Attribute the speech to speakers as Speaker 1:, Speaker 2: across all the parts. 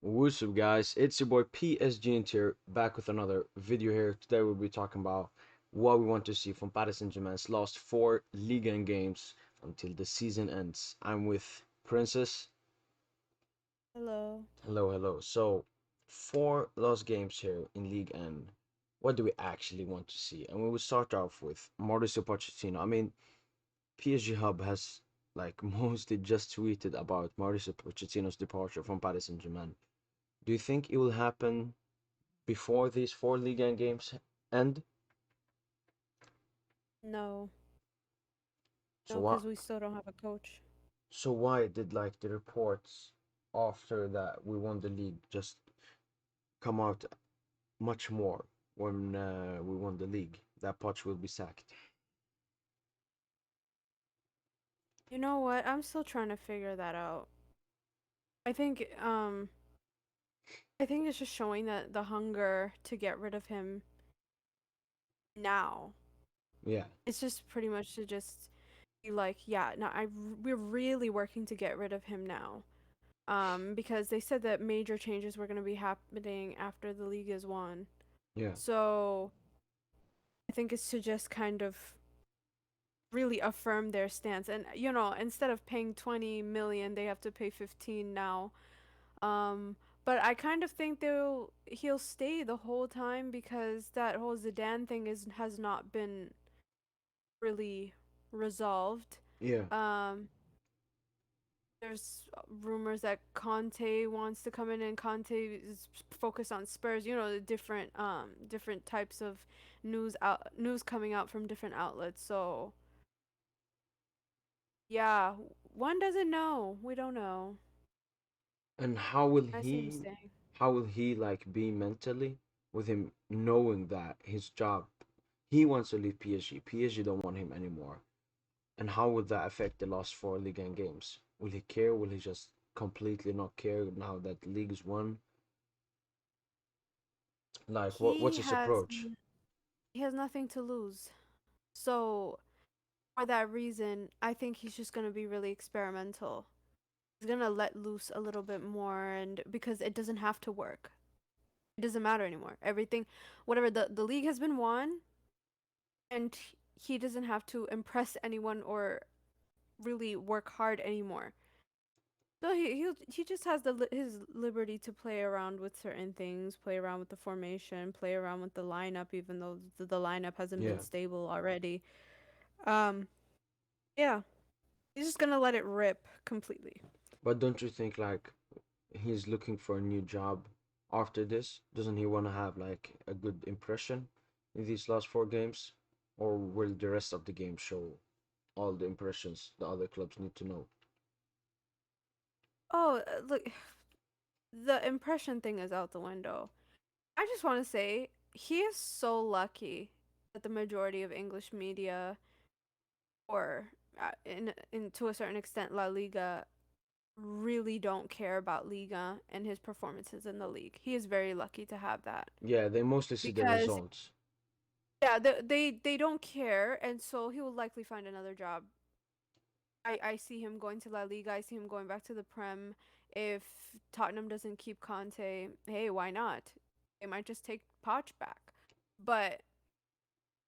Speaker 1: What's up, guys? It's your boy PSGINT here, back with another video here. Today we'll be talking about what we want to see from Paris Saint-Germain's last four Ligue 1 games until the season ends. I'm with Princess.
Speaker 2: Hello.
Speaker 1: Hello, hello. So, four lost games here in League N. What do we actually want to see? And we will start off with Mauricio Pochettino. PSG Hub has mostly just tweeted about Mauricio Pochettino's departure from Paris Saint-Germain. Do you think it will happen before these four Ligue 1 games end?
Speaker 2: No.
Speaker 1: So
Speaker 2: No,
Speaker 1: what?
Speaker 2: because we still don't have a coach.
Speaker 1: So why did the reports after that we won the league just come out much more when we won the league that Poch will be sacked?
Speaker 2: You know what? I'm still trying to figure that out. I think um I think it's just showing that the hunger to get rid of him now.
Speaker 1: Yeah,
Speaker 2: It's just pretty much to just be like, yeah, no, we're really working to get rid of him now. Because they said that major changes were going to be happening after the league is won.
Speaker 1: yeah.
Speaker 2: So, I think it's to just kind of really affirm their stance. And instead of paying 20 million, they have to pay 15 now. Um but I kind of think he'll stay the whole time because that whole Zidane thing has not been really resolved.
Speaker 1: Yeah,
Speaker 2: Um there's rumors that Conte wants to come in, and Conte is focused on Spurs. The different types of news coming out from different outlets. So yeah, one doesn't know. We don't know.
Speaker 1: and
Speaker 2: I see him staying.
Speaker 1: how will he be mentally with him knowing that his job he wants to leave PSG. PSG don't want him anymore. And how would that affect the last four Ligue 1 games? Will he care? Will he just completely not care now that the league is won? What's
Speaker 2: He
Speaker 1: his
Speaker 2: has
Speaker 1: approach?
Speaker 2: he has nothing to lose. So for that reason, I think he's just gonna be really experimental. He's gonna let loose a little bit more, and because it doesn't have to work. It doesn't matter anymore. Everything, whatever the league has been won, and he doesn't have to impress anyone or really work hard anymore. So he just has his liberty to play around with certain things, play around with the formation, play around with the lineup, even though the lineup hasn't been
Speaker 1: Yeah,
Speaker 2: stable already. Um, yeah, he's just gonna let it rip completely.
Speaker 1: but don't you think he's looking for a new job after this? Doesn't he want to have a good impression in these last four games, or will the rest of the game show all the impressions the other clubs need to know?
Speaker 2: Oh, look, the impression thing is out the window. I just want to say he is so lucky that the majority of English media, or in to a certain extent La Liga, really don't care about Liga and his performances in the league. He is very lucky to have that
Speaker 1: Yeah, they mostly see the
Speaker 2: because
Speaker 1: results.
Speaker 2: yeah, they don't care, and so he will likely find another job. I see him going to La Liga. I see him going back to the Prem. If Tottenham doesn't keep Conte, hey, why not? They might just take Poch back. But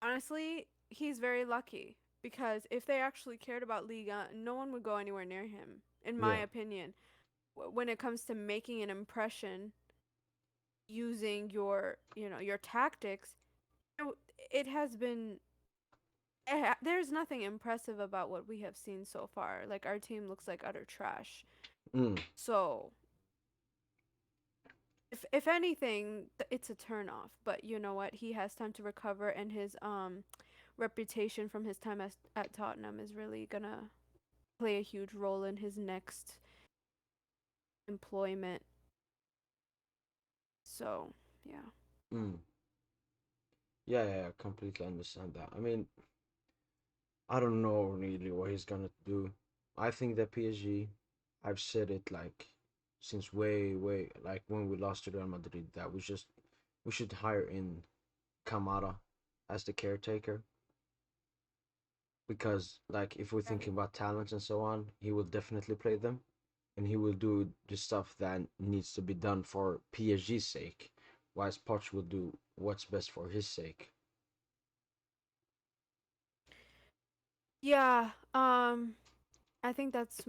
Speaker 2: honestly, he's very lucky because if they actually cared about Liga, no one would go anywhere near him, in my
Speaker 1: Yeah,
Speaker 2: opinion. When it comes to making an impression using your tactics, you know, it has been there's nothing impressive about what we have seen so far. Like our team looks like utter trash.
Speaker 1: mm,
Speaker 2: So, if anything, it's a turn off. But you know what? He has time to recover, and his reputation from his time at Tottenham is really gonna play a huge role in his next employment. So, yeah.
Speaker 1: mm. Yeah, yeah, yeah, completely understand that. I don't know really what he's gonna do. I think that PSG, I've said it since way when we lost to Real Madrid that we should hire in Kamara as the caretaker because if we're
Speaker 2: Right.
Speaker 1: thinking about talents and so on, he will definitely play them. and he will do the stuff that needs to be done for PSG's sake, whilst Poch will do what's best for his sake.
Speaker 2: Yeah, I think that's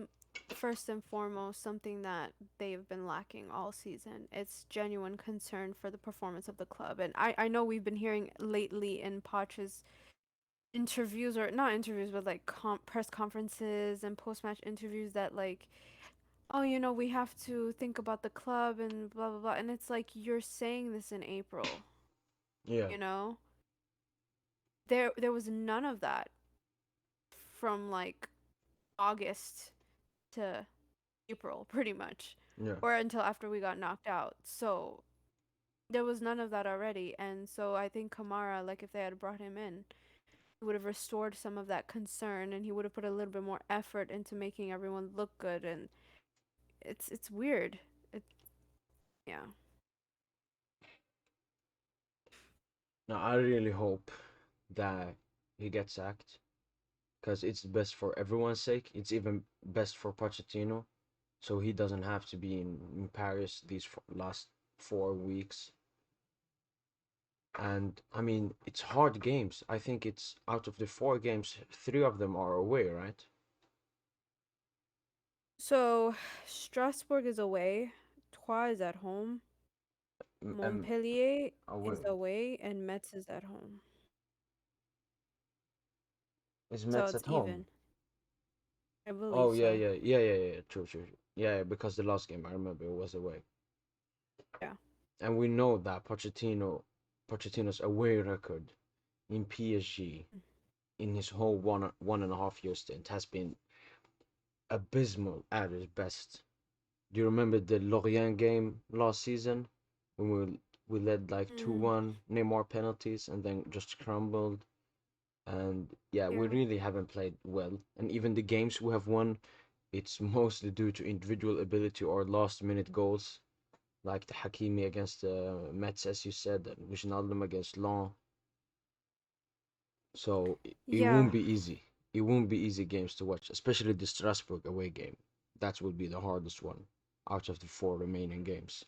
Speaker 2: first and foremost something that they've been lacking all season. It's genuine concern for the performance of the club. And I know we've been hearing lately in Poch's interviews, or not interviews, but like press conferences and post-match interviews, that like, oh, we have to think about the club and blah blah blah. And it's like, you're saying this in April,
Speaker 1: Yeah,
Speaker 2: you know? There was none of that from like August to April, pretty much,
Speaker 1: yeah.
Speaker 2: or until after we got knocked out. So there was none of that already. And so I think Kamara, like if they had brought him in, he would have restored some of that concern, and he would have put a little bit more effort into making everyone look good. And it's weird. It Yeah.
Speaker 1: Now I really hope that he gets sacked because it's best for everyone's sake. It's even best for Pochettino, so he doesn't have to be in Paris these last 4 weeks. And I mean, it's hard games. I think it's out of the 4 games, 3 of them are away, right?
Speaker 2: So Strasbourg is away, Troyes is at home,
Speaker 1: And
Speaker 2: Montpellier is
Speaker 1: away.
Speaker 2: away, and Metz is at home.
Speaker 1: Is
Speaker 2: So
Speaker 1: Mets
Speaker 2: it's
Speaker 1: at home?
Speaker 2: even. I believe
Speaker 1: Oh yeah,
Speaker 2: so.
Speaker 1: yeah, yeah, yeah, yeah. True, true. Yeah, because the last game I remember it was away,
Speaker 2: Yeah.
Speaker 1: and we know that Pochettino's away record in PSG in his whole one and a half year stint has been abysmal at his best. Do you remember the Lorient game last season when we led like two
Speaker 2: Mm,
Speaker 1: one, Neymar penalties, and then just crumbled? And yeah, we
Speaker 2: yeah.
Speaker 1: really haven't played well. And even the games we have won, it's mostly due to individual ability or last minute goals, like the Hakimi against Mets, as you said, and Wijnaldum against Lens. So it
Speaker 2: Yeah.
Speaker 1: won't be easy. It won't be easy games to watch, especially the Strasbourg away game. That will be the hardest one out of the 4 remaining games.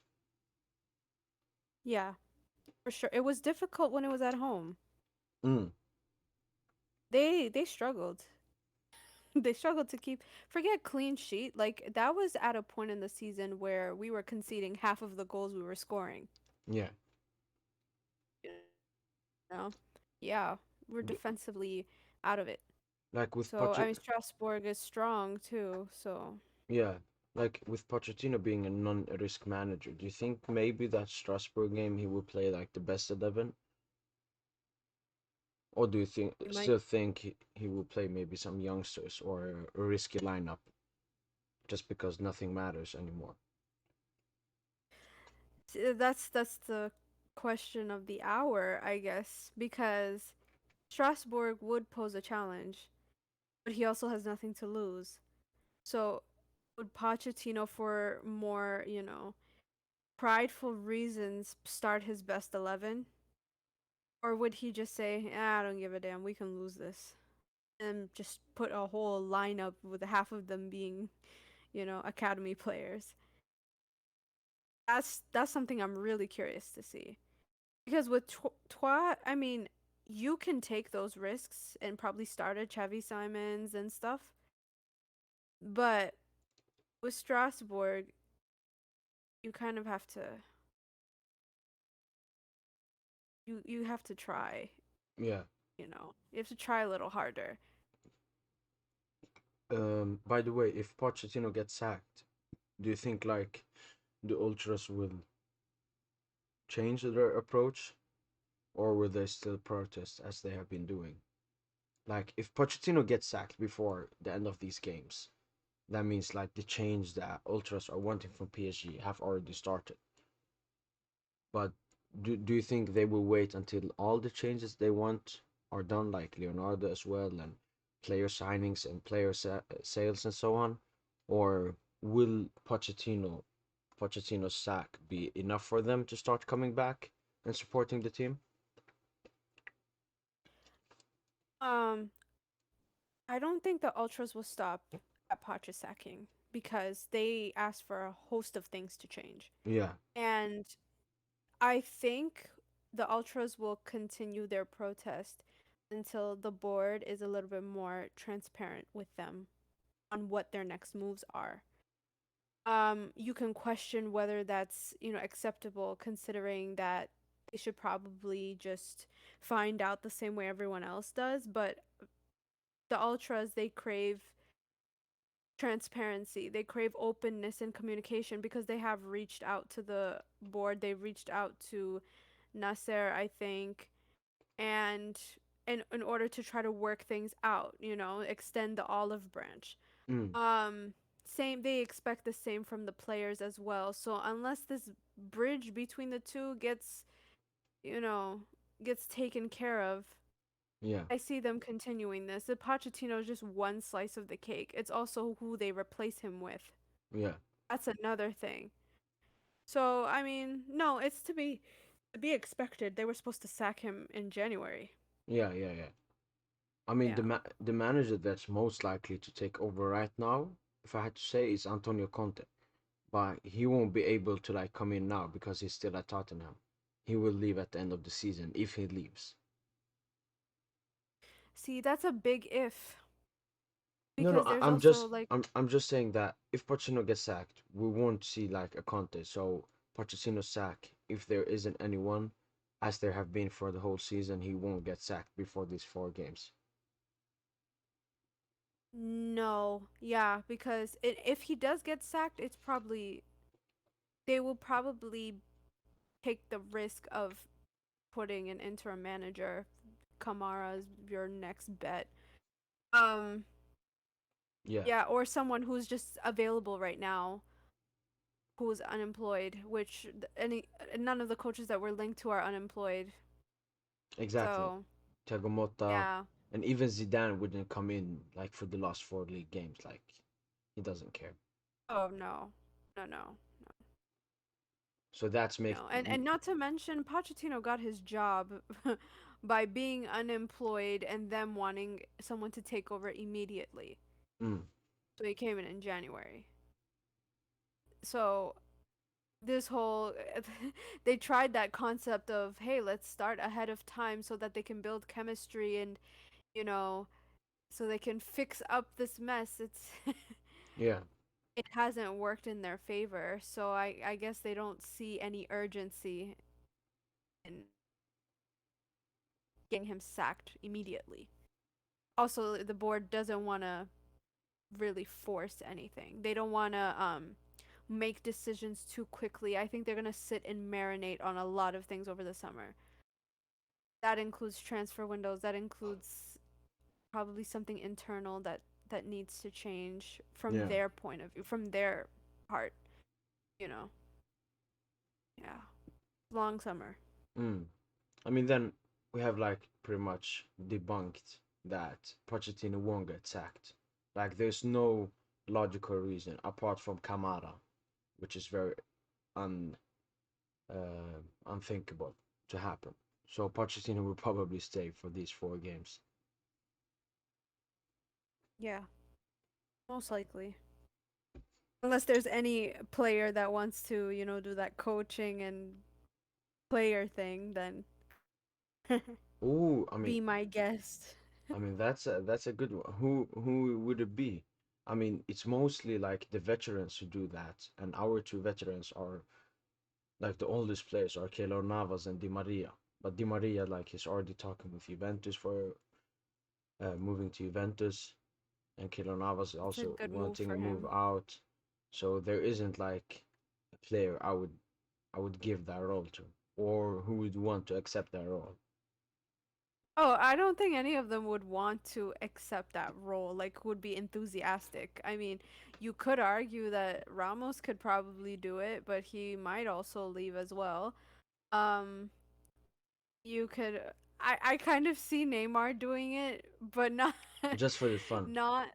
Speaker 2: Yeah. For sure. It was difficult when it was at home.
Speaker 1: Mm,
Speaker 2: They struggled. They struggled to keep, forget clean sheet. Like that was at a point in the season where we were conceding half of the goals we were scoring.
Speaker 1: yeah.
Speaker 2: You know? Yeah. We're
Speaker 1: B-
Speaker 2: defensively out of it.
Speaker 1: Like with
Speaker 2: So I
Speaker 1: Poch,
Speaker 2: mean Strasbourg is strong too, so
Speaker 1: yeah, like with Pochettino being a non-risk manager, do you think maybe that Strasbourg game he will play like the best 11? Or do you think
Speaker 2: we might.
Speaker 1: still think he will play maybe some youngsters or a risky lineup just because nothing matters anymore?
Speaker 2: That's the question of the hour, I guess, because Strasbourg would pose a challenge, but he also has nothing to lose. So would Pochettino, for more, prideful reasons, start his best 11? Or would he just say, I don't give a damn, we can lose this? And just put a whole lineup with half of them being, academy players. That's something I'm really curious to see. Because with Trois, I mean, you can take those risks and probably start a Chevy Simons and stuff. But with Strasbourg, you kind of have to you have to try,
Speaker 1: Yeah.
Speaker 2: You have to try a little harder.
Speaker 1: By the way, if Pochettino gets sacked, do you think like the ultras will change their approach, or will they still protest as they have been doing? Like if Pochettino gets sacked before the end of these games, that means like the change that ultras are wanting from PSG have already started. But do you think they will wait until all the changes they want are done, like Leonardo as well, and player signings and player sales and so on, or will Pochettino's sack be enough for them to start coming back and supporting the team?
Speaker 2: Um, I don't think the ultras will stop at Poch sacking. because they asked for a host of things to change.
Speaker 1: Yeah.
Speaker 2: And I think the Ultras will continue their protest until the board is a little bit more transparent with them on what their next moves are. You can question whether that's, acceptable considering that they should probably just find out the same way everyone else does, but the Ultras, they crave transparency. They crave openness and communication because they have reached out to the board. They reached out to Nasser, I think, and in order to try to work things out, extend the olive branch.
Speaker 1: Mm.
Speaker 2: Um Same, they expect the same from the players as well. So unless this bridge between the two you know, gets taken care of,
Speaker 1: Yeah.
Speaker 2: I see them continuing this. The Pochettino is just one slice of the cake. It's also who they replace him with.
Speaker 1: Yeah.
Speaker 2: That's another thing. So, I mean, no, it's to be expected. They were supposed to sack him in January.
Speaker 1: Yeah. Yeah. Yeah. I mean,
Speaker 2: Yeah.
Speaker 1: the manager that's most likely to take over right now, if I had to say, is Antonio Conte. But he won't be able to like come in now because he's still at Tottenham. He will leave at the end of the season if he leaves.
Speaker 2: See, that's a big if
Speaker 1: No, no,
Speaker 2: because there's
Speaker 1: I'm
Speaker 2: also
Speaker 1: just
Speaker 2: like
Speaker 1: I'm just saying that if Pochettino gets sacked, we won't see like a Conte. So Pochettino sack, if there isn't anyone, as there have been for the whole season, he won't get sacked before these 4 games.
Speaker 2: no, yeah, because if he does get sacked, it's probably they will probably take the risk of putting an interim manager. Kamara is your next bet. Um,
Speaker 1: Yeah,
Speaker 2: yeah, or someone who's just available right now, who's unemployed, which any none of the coaches that were linked to are unemployed.
Speaker 1: exactly.
Speaker 2: So,
Speaker 1: Thiago Motta
Speaker 2: yeah.
Speaker 1: and even Zidane wouldn't come in like for the last 4 league games. Like he doesn't care.
Speaker 2: Oh no. No, no.
Speaker 1: So that's make
Speaker 2: No. And not to mention Pochettino got his job by being unemployed and them wanting someone to take over immediately.
Speaker 1: mm,
Speaker 2: So he came in January. So this whole they tried that concept of, hey, let's start ahead of time so that they can build chemistry and, you know, so they can fix up this mess. It's
Speaker 1: yeah,
Speaker 2: it hasn't worked in their favor. So I guess they don't see any urgency in getting him sacked immediately. Also, the board doesn't want to really force anything. They don't want to make decisions too quickly. I think they're going to sit and marinate on a lot of things over the summer. That includes transfer windows, that includes probably something internal that needs to change from
Speaker 1: yeah.
Speaker 2: their point of view, from their part, you know. Yeah. Long summer.
Speaker 1: Mm. I mean, then we have like pretty much debunked that Pochettino won't get sacked. Like, there's no logical reason apart from Kamara, which is very un unthinkable to happen. So Pochettino will probably stay for these 4 games.
Speaker 2: Yeah, most likely. Unless there's any player that wants to, do that coaching and player thing, then
Speaker 1: Ooh,
Speaker 2: be my guest.
Speaker 1: I mean that's a good one. Who would it be? I mean, it's mostly like the veterans who do that, and our 2 veterans are like the oldest players are Keylor Navas and Di Maria. But Di Maria, like, he's already talking with Juventus for moving to Juventus, and Keylor Navas is
Speaker 2: It's a
Speaker 1: also
Speaker 2: good move
Speaker 1: wanting
Speaker 2: for
Speaker 1: a move
Speaker 2: him.
Speaker 1: out. So there isn't like a player I would give that role to, or who would want to accept that role.
Speaker 2: Oh, I don't think any of them would want to accept that role, like would be enthusiastic. I mean, you could argue that Ramos could probably do it, but he might also leave as well. Um, you could I kind of see Neymar doing it, but not
Speaker 1: Just for the fun.
Speaker 2: not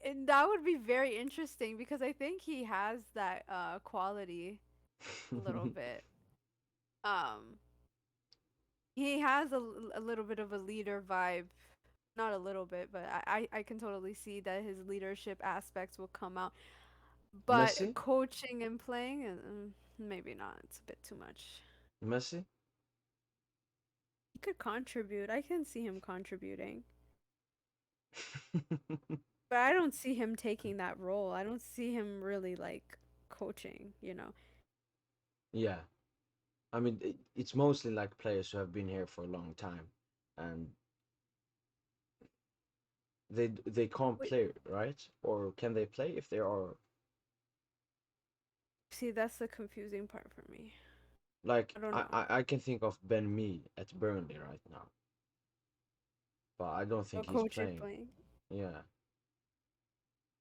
Speaker 2: and that would be very interesting because I think he has that quality a little bit. Um he has a little bit of a leader vibe, not a little bit, but I can totally see that his leadership aspects will come out. But
Speaker 1: Messi,
Speaker 2: coaching and playing, maybe not. It's a bit too much.
Speaker 1: Messi.
Speaker 2: He could contribute. I can see him contributing. But I don't see him taking that role. I don't see him really like coaching, you know.
Speaker 1: Yeah, I mean it's mostly like players who have been here for a long time, and they can't
Speaker 2: Wait,
Speaker 1: play, right? Or can they play if they are
Speaker 2: see, that's the confusing part for me.
Speaker 1: like
Speaker 2: I don't
Speaker 1: I
Speaker 2: know.
Speaker 1: I, I can think of Ben Mee at Burnley right now, but I don't
Speaker 2: A
Speaker 1: think he's
Speaker 2: coach you're
Speaker 1: playing.
Speaker 2: playing.
Speaker 1: Yeah,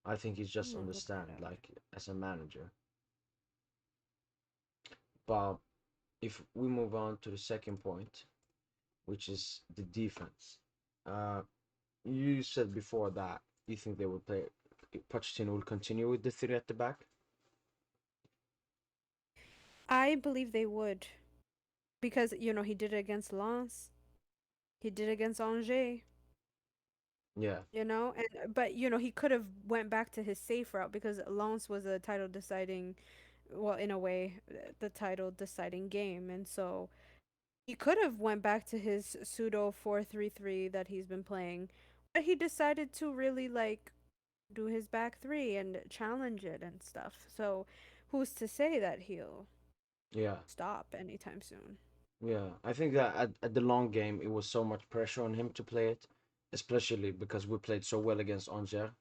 Speaker 1: I think he's
Speaker 2: I'm
Speaker 1: just on
Speaker 2: gonna
Speaker 1: the
Speaker 2: look that
Speaker 1: stand
Speaker 2: up.
Speaker 1: like as a manager. But if we move on to the second point, which is the defense, uh, you said before that you think they will play. Pochettino will continue with the three at the back.
Speaker 2: I believe they would because he did it against Lens. He did it against Angers.
Speaker 1: Yeah,
Speaker 2: And but he could have went back to his safe route because Lens was a title deciding, well, in a way, the title deciding game, and so he could have went back to his pseudo 4-3-3 that he's been playing, but he decided to really like do his back three and challenge it and stuff. So who's to say that he'll
Speaker 1: yeah,
Speaker 2: stop anytime soon?
Speaker 1: yeah. I think that at the long game, it was so much pressure on him to play it, especially because we played so well against Angers.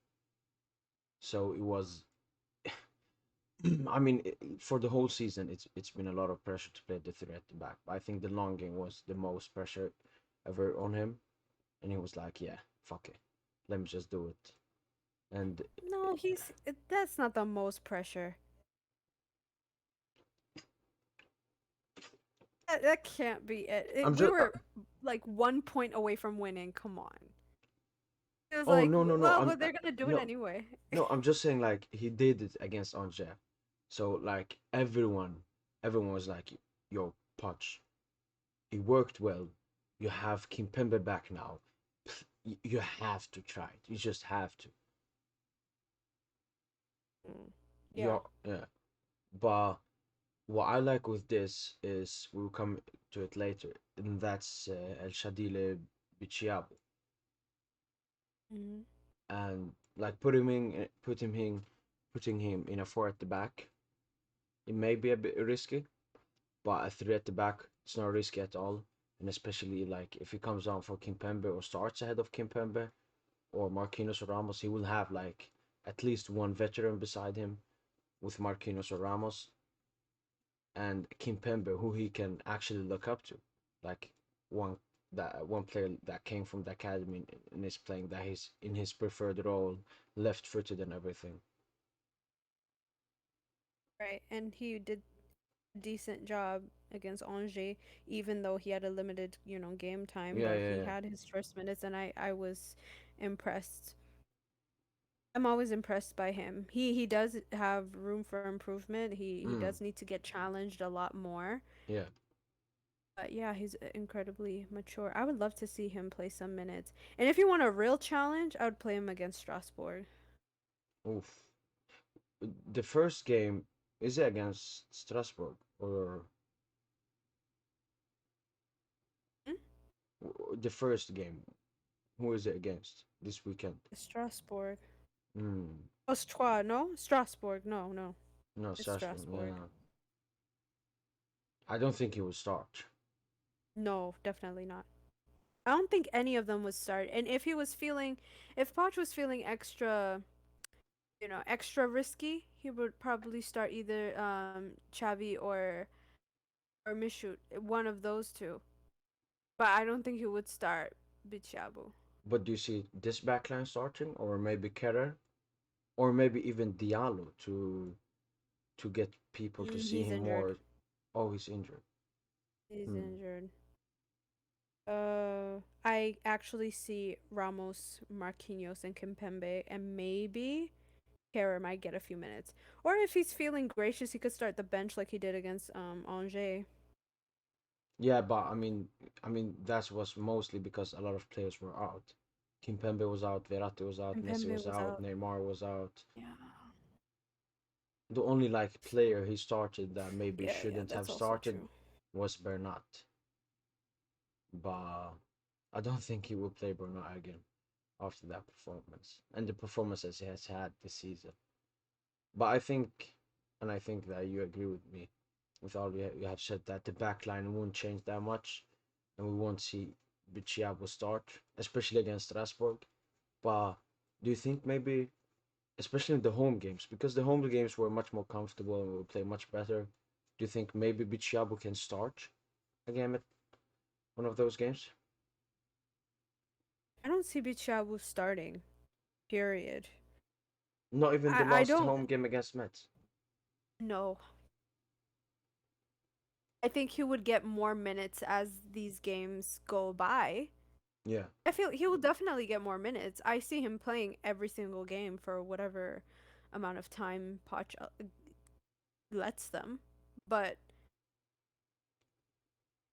Speaker 1: So it was. I mean, for the whole season, it's been a lot of pressure to play the three at the back. But I think the long game was the most pressure ever on him, and he was like, "Yeah, fuck it, let me just do it." And
Speaker 2: No, that's not the most pressure. That can't be it.
Speaker 1: I'm
Speaker 2: We
Speaker 1: just,
Speaker 2: were like 1 point away from winning. Come on. It was
Speaker 1: oh
Speaker 2: like,
Speaker 1: no no no,
Speaker 2: well, but they're gonna do it
Speaker 1: no
Speaker 2: anyway.
Speaker 1: no, I'm just saying like he did it against Angers, so like everyone was like, "Yo, Poch, it worked well. You have Kimpembe back now. You have to try it. You just have to."
Speaker 2: Mm. Yeah.
Speaker 1: You're yeah, but what I like with this is we'll come to it later, and that's El Shadile Bichiab,
Speaker 2: Hmm.
Speaker 1: and like putting him in a four at the back. It may be a bit risky, but a three at the back, it's not risky at all. And especially like if he comes on for Kimpembe or starts ahead of Kimpembe or Marquinhos or Ramos, he will have like at least one veteran beside him with Marquinhos or Ramos, and Kimpembe, who he can actually look up to, like one one player that came from the academy and is playing that he's in his preferred role, left-footed and everything.
Speaker 2: Right. And he did a decent job against Angers, even though he had a limited, game time,
Speaker 1: Yeah,
Speaker 2: but
Speaker 1: yeah,
Speaker 2: he
Speaker 1: yeah.
Speaker 2: had his first minutes and I was impressed. I'm always impressed by him. He does have room for improvement. He
Speaker 1: Mm,
Speaker 2: does need to get challenged a lot more.
Speaker 1: yeah.
Speaker 2: But yeah, he's incredibly mature. I would love to see him play some minutes. And if you want a real challenge, I would play him against Strasbourg.
Speaker 1: Oof. The first game is it against Strasbourg or
Speaker 2: Hmm?
Speaker 1: the first game? Who is it against this weekend?
Speaker 2: Strasbourg.
Speaker 1: Hmm.
Speaker 2: Oh, no? Strasbourg. No, no.
Speaker 1: No,
Speaker 2: It's
Speaker 1: Strasbourg.
Speaker 2: Strasbourg.
Speaker 1: Yeah. I don't think he will start.
Speaker 2: No, definitely not. I don't think any of them would start. And if Poch was feeling extra risky, he would probably start either Chavi or Michoud, one of those two. But I don't think he would start Bichabu.
Speaker 1: But do you see this backline starting, or maybe Kerrer, or maybe even Diallo to get people to see
Speaker 2: He's
Speaker 1: him
Speaker 2: injured.
Speaker 1: more? Oh, he's injured.
Speaker 2: He's
Speaker 1: Hmm.
Speaker 2: injured. I actually see Ramos, Marquinhos, and Kimpembe, and maybe Kerr might get a few minutes. Or if he's feeling gracious, he could start the bench like he did against Angers.
Speaker 1: Yeah, but I mean that was mostly because a lot of players were out. Kimpembe was out, Verratti was out,
Speaker 2: And
Speaker 1: Messi
Speaker 2: Pembe
Speaker 1: was
Speaker 2: was
Speaker 1: out,
Speaker 2: out.
Speaker 1: Neymar was out.
Speaker 2: Yeah.
Speaker 1: The only like player he started that maybe
Speaker 2: Yeah,
Speaker 1: shouldn't have
Speaker 2: that's also
Speaker 1: started
Speaker 2: true.
Speaker 1: was Bernat, but I don't think he will play Bernat again after that performance and the performances he has had this season. But I think, and I think that you agree with me, with all you have said, that the back line won't change that much, and we won't see Bichiabo start, especially against Strasbourg. But do you think maybe, especially in the home games, because the home games were much more comfortable and we play much better, do you think maybe Bichiabo can start a game at one of those games?
Speaker 2: I don't see Bichabu starting. Period.
Speaker 1: Not even the
Speaker 2: I
Speaker 1: last
Speaker 2: don't
Speaker 1: home game against Mets.
Speaker 2: know. I think he would get more minutes as these games go by.
Speaker 1: Yeah.
Speaker 2: I feel he will definitely get more minutes. I see him playing every single game for whatever amount of time Poch lets them. But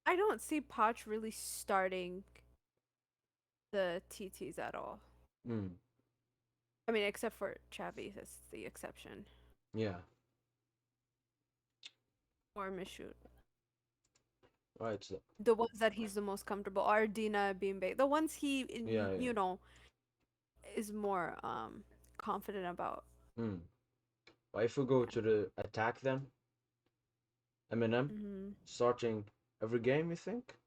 Speaker 2: I don't see Poch really starting the TTs at all.
Speaker 1: Mm.
Speaker 2: I mean, except for Chavi, that's the exception.
Speaker 1: Yeah.
Speaker 2: Or Michoud.
Speaker 1: Right. So,
Speaker 2: The ones that he's the most comfortable are Dina, Bimbe. The ones he,
Speaker 1: yeah. Yeah.
Speaker 2: is more confident about.
Speaker 1: Mm. But if we go to the attack then, Eminem
Speaker 2: Hmm.
Speaker 1: starting every game, you think?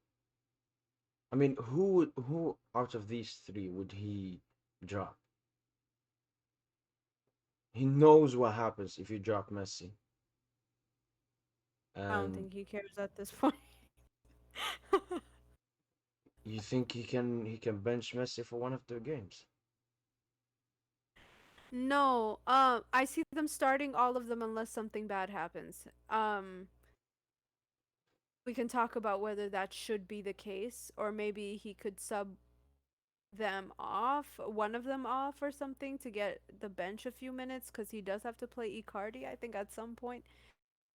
Speaker 1: I mean, who out of these three would he drop? He knows what happens if you drop Messi,
Speaker 2: I don't
Speaker 1: and
Speaker 2: think he cares at this point.
Speaker 1: you think he can bench Messi for one of the games?
Speaker 2: No, I see them starting all of them unless something bad happens. We can talk about whether that should be the case, or maybe he could sub them off, one of them off or something to get the bench a few minutes because he does have to play Icardi, I think, at some point.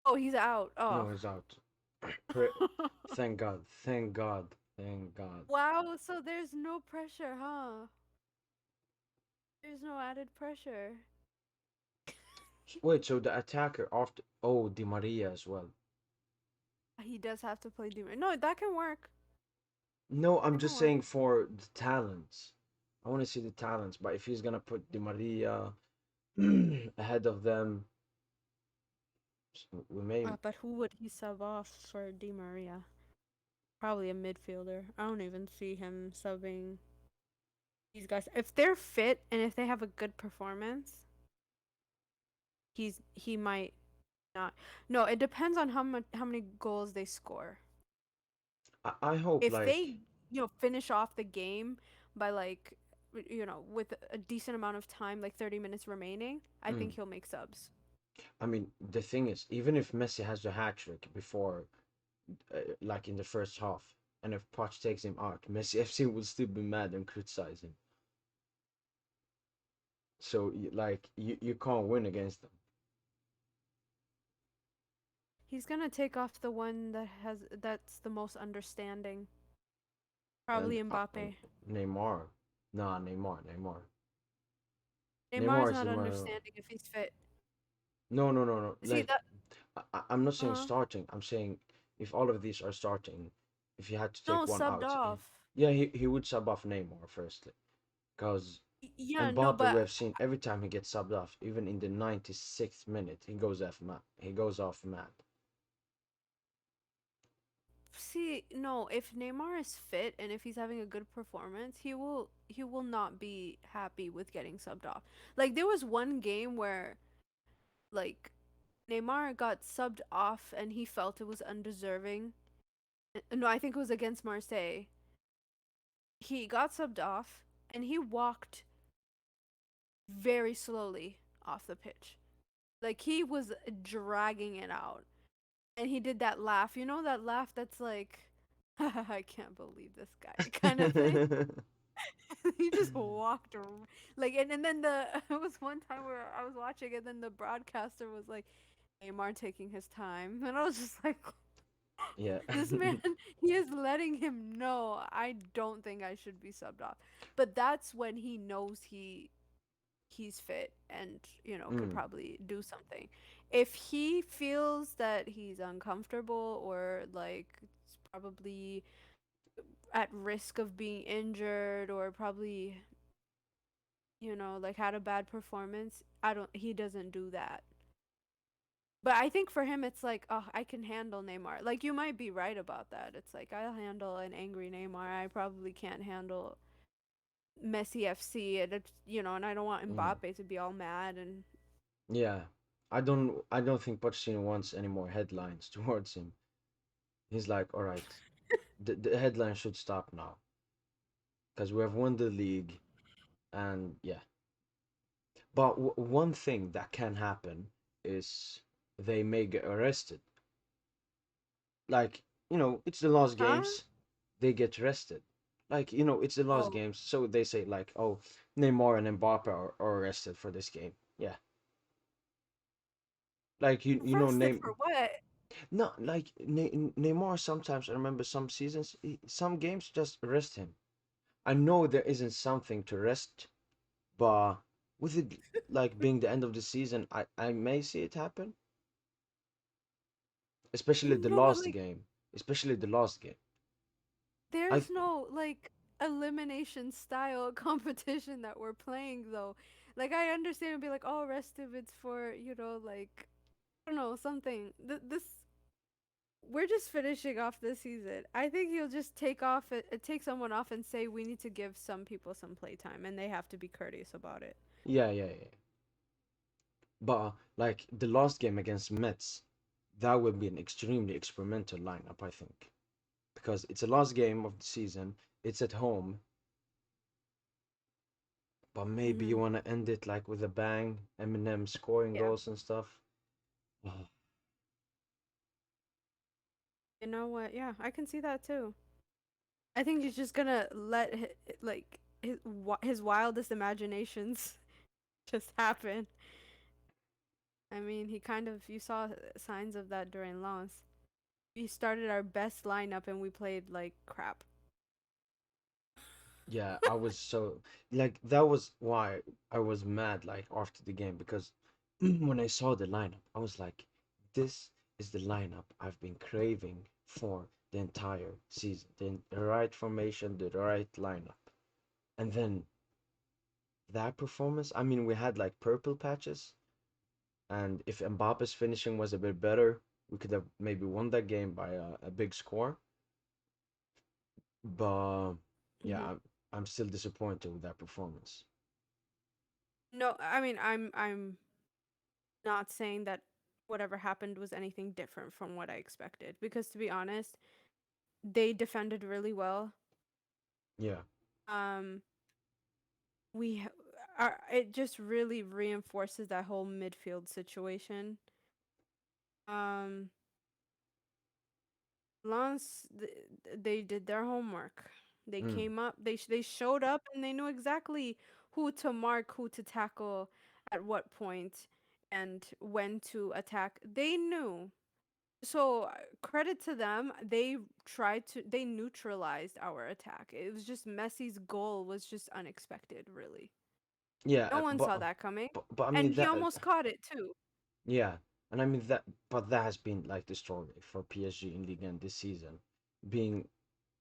Speaker 2: Oh, he's out.
Speaker 1: No,
Speaker 2: Oh.
Speaker 1: he's out. Pre- Thank God. Thank God. Thank God.
Speaker 2: Wow, so there's no pressure, huh? There's no added pressure.
Speaker 1: Wait, so the attacker after Di Maria as well.
Speaker 2: He does have to play Demon. No, that can work.
Speaker 1: No, I'm
Speaker 2: That can
Speaker 1: just
Speaker 2: work.
Speaker 1: saying for the talents. I want to see the talents, but if he's gonna put Di Maria ahead of them, we may.
Speaker 2: But who would he sub off for Di Maria? Probably a midfielder. I don't even see him subbing these guys. If they're fit and if they have a good performance, he might not. No, it depends on how many goals they score.
Speaker 1: I hope
Speaker 2: If they,
Speaker 1: like.
Speaker 2: finish off the game by like with a decent amount of time, like 30 minutes remaining, I
Speaker 1: Mm,
Speaker 2: think he'll make subs.
Speaker 1: I mean, the thing is, even if Messi has the hat trick before, like in the first half, and if Poch takes him out, Messi FC will still be mad and criticize him. So like you can't win against them.
Speaker 2: He's going to take off the one that's the most understanding.
Speaker 1: And
Speaker 2: Probably Mbappe.
Speaker 1: Neymar, nah, Neymar.
Speaker 2: Neymar is
Speaker 1: Neymar is
Speaker 2: not
Speaker 1: my.
Speaker 2: understanding if he's fit.
Speaker 1: No, no, no, no.
Speaker 2: See
Speaker 1: Like
Speaker 2: that?
Speaker 1: I'm not saying
Speaker 2: Uh
Speaker 1: starting. I'm saying if all of these are starting, if you had to
Speaker 2: no,
Speaker 1: take one
Speaker 2: subbed
Speaker 1: out,
Speaker 2: off.
Speaker 1: yeah, he would sub off Neymar firstly, because
Speaker 2: Yeah, no,
Speaker 1: Mbappe we
Speaker 2: but
Speaker 1: have seen every time he gets subbed off, even in the 96th minute, he goes off mad. He goes off mad.
Speaker 2: see, no, if Neymar is fit and if he's having a good performance, he will not be happy with getting subbed off. Like there was one game where like Neymar got subbed off and he felt it was undeserving. No, I think it was against Marseille. He got subbed off and he walked very slowly off the pitch. Like he was dragging it out. And he did that laugh. You know that laugh that's like I can't believe this guy kind of thing. He just walked around. Like and then it was one time where I was watching and then the broadcaster was like Neymar taking his time and I was just like
Speaker 1: Yeah.
Speaker 2: This man, he is letting him know I don't think I should be subbed off. But that's when he knows he's fit and, could
Speaker 1: Mm,
Speaker 2: probably do something. If he feels that he's uncomfortable or like it's probably at risk of being injured or probably, like had a bad performance, I don't he doesn't do that. But I think for him, it's like, oh, I can handle Neymar. Like, you might be right about that. It's like, I'll handle an angry Neymar. I probably can't handle Messi FC. And, and I don't want
Speaker 1: mm.
Speaker 2: Mbappe to be all mad. And
Speaker 1: Yeah. I don't think Pochettino wants any more headlines towards him. He's like, all right, the headline should stop now because we have won the league, and yeah. But one thing that can happen is they may get arrested. Like, it's the last
Speaker 2: huh?
Speaker 1: games, they get arrested. Like, it's the last
Speaker 2: Oh,
Speaker 1: games, so they say like, oh, Neymar and Mbappe are arrested for this game. Yeah, like
Speaker 2: arrested
Speaker 1: name
Speaker 2: for what?
Speaker 1: no, like Neymar. Sometimes I remember some seasons, some games just arrest him. I know there isn't something to arrest, but with it like being the end of the season, I may see it happen, especially the
Speaker 2: No, but
Speaker 1: last
Speaker 2: like,
Speaker 1: game, especially the last game. I
Speaker 2: there's no, like, elimination style competition that we're playing, though. Like, I understand it'd be like, oh, rest of it's for, like, I don't know, something. This we're just finishing off this season. I think he'll just take someone off and say we need to give some people some playtime and they have to be courteous about it.
Speaker 1: Yeah, yeah, yeah. But like the last game against Mets, that will be an extremely experimental lineup, I think, because it's the last game of the season. It's at home, but maybe you
Speaker 2: Mhm.
Speaker 1: want to end it like with a bang, Eminem scoring
Speaker 2: Yeah.
Speaker 1: goals and stuff. Oh,
Speaker 2: You know what? Yeah, I can see that too. I think he's just gonna let like his wildest imaginations just happen. I mean, he kind of you saw signs of that during Lens. We started our best lineup and we played like crap.
Speaker 1: yeah, I was so like that was why I was mad like after the game because when I saw the lineup, I was like, this is the lineup I've been craving for the entire season. The right formation, the right lineup. And then that performance, I mean, we had like purple patches, and if Mbappe's finishing was a bit better, we could have maybe won that game by a big score. But yeah,
Speaker 2: Mhm.
Speaker 1: I'm still disappointed with that performance.
Speaker 2: No, I mean, I'm not saying that whatever happened was anything different from what I expected because to be honest, they defended really well.
Speaker 1: Yeah.
Speaker 2: Um we are it just really reinforces that whole midfield situation. Um Lens they did their homework. They
Speaker 1: Mm.
Speaker 2: came up, they showed up and they knew exactly who to mark, who to tackle at what point and when to attack. They knew. So credit to them, they neutralized our attack. It was just Messi's goal was just unexpected, really.
Speaker 1: Yeah,
Speaker 2: No one saw that coming,
Speaker 1: but I mean
Speaker 2: and he
Speaker 1: that
Speaker 2: almost caught it too.
Speaker 1: yeah, and I mean that but that has been like the story for PSG in Ligue 1 this season, being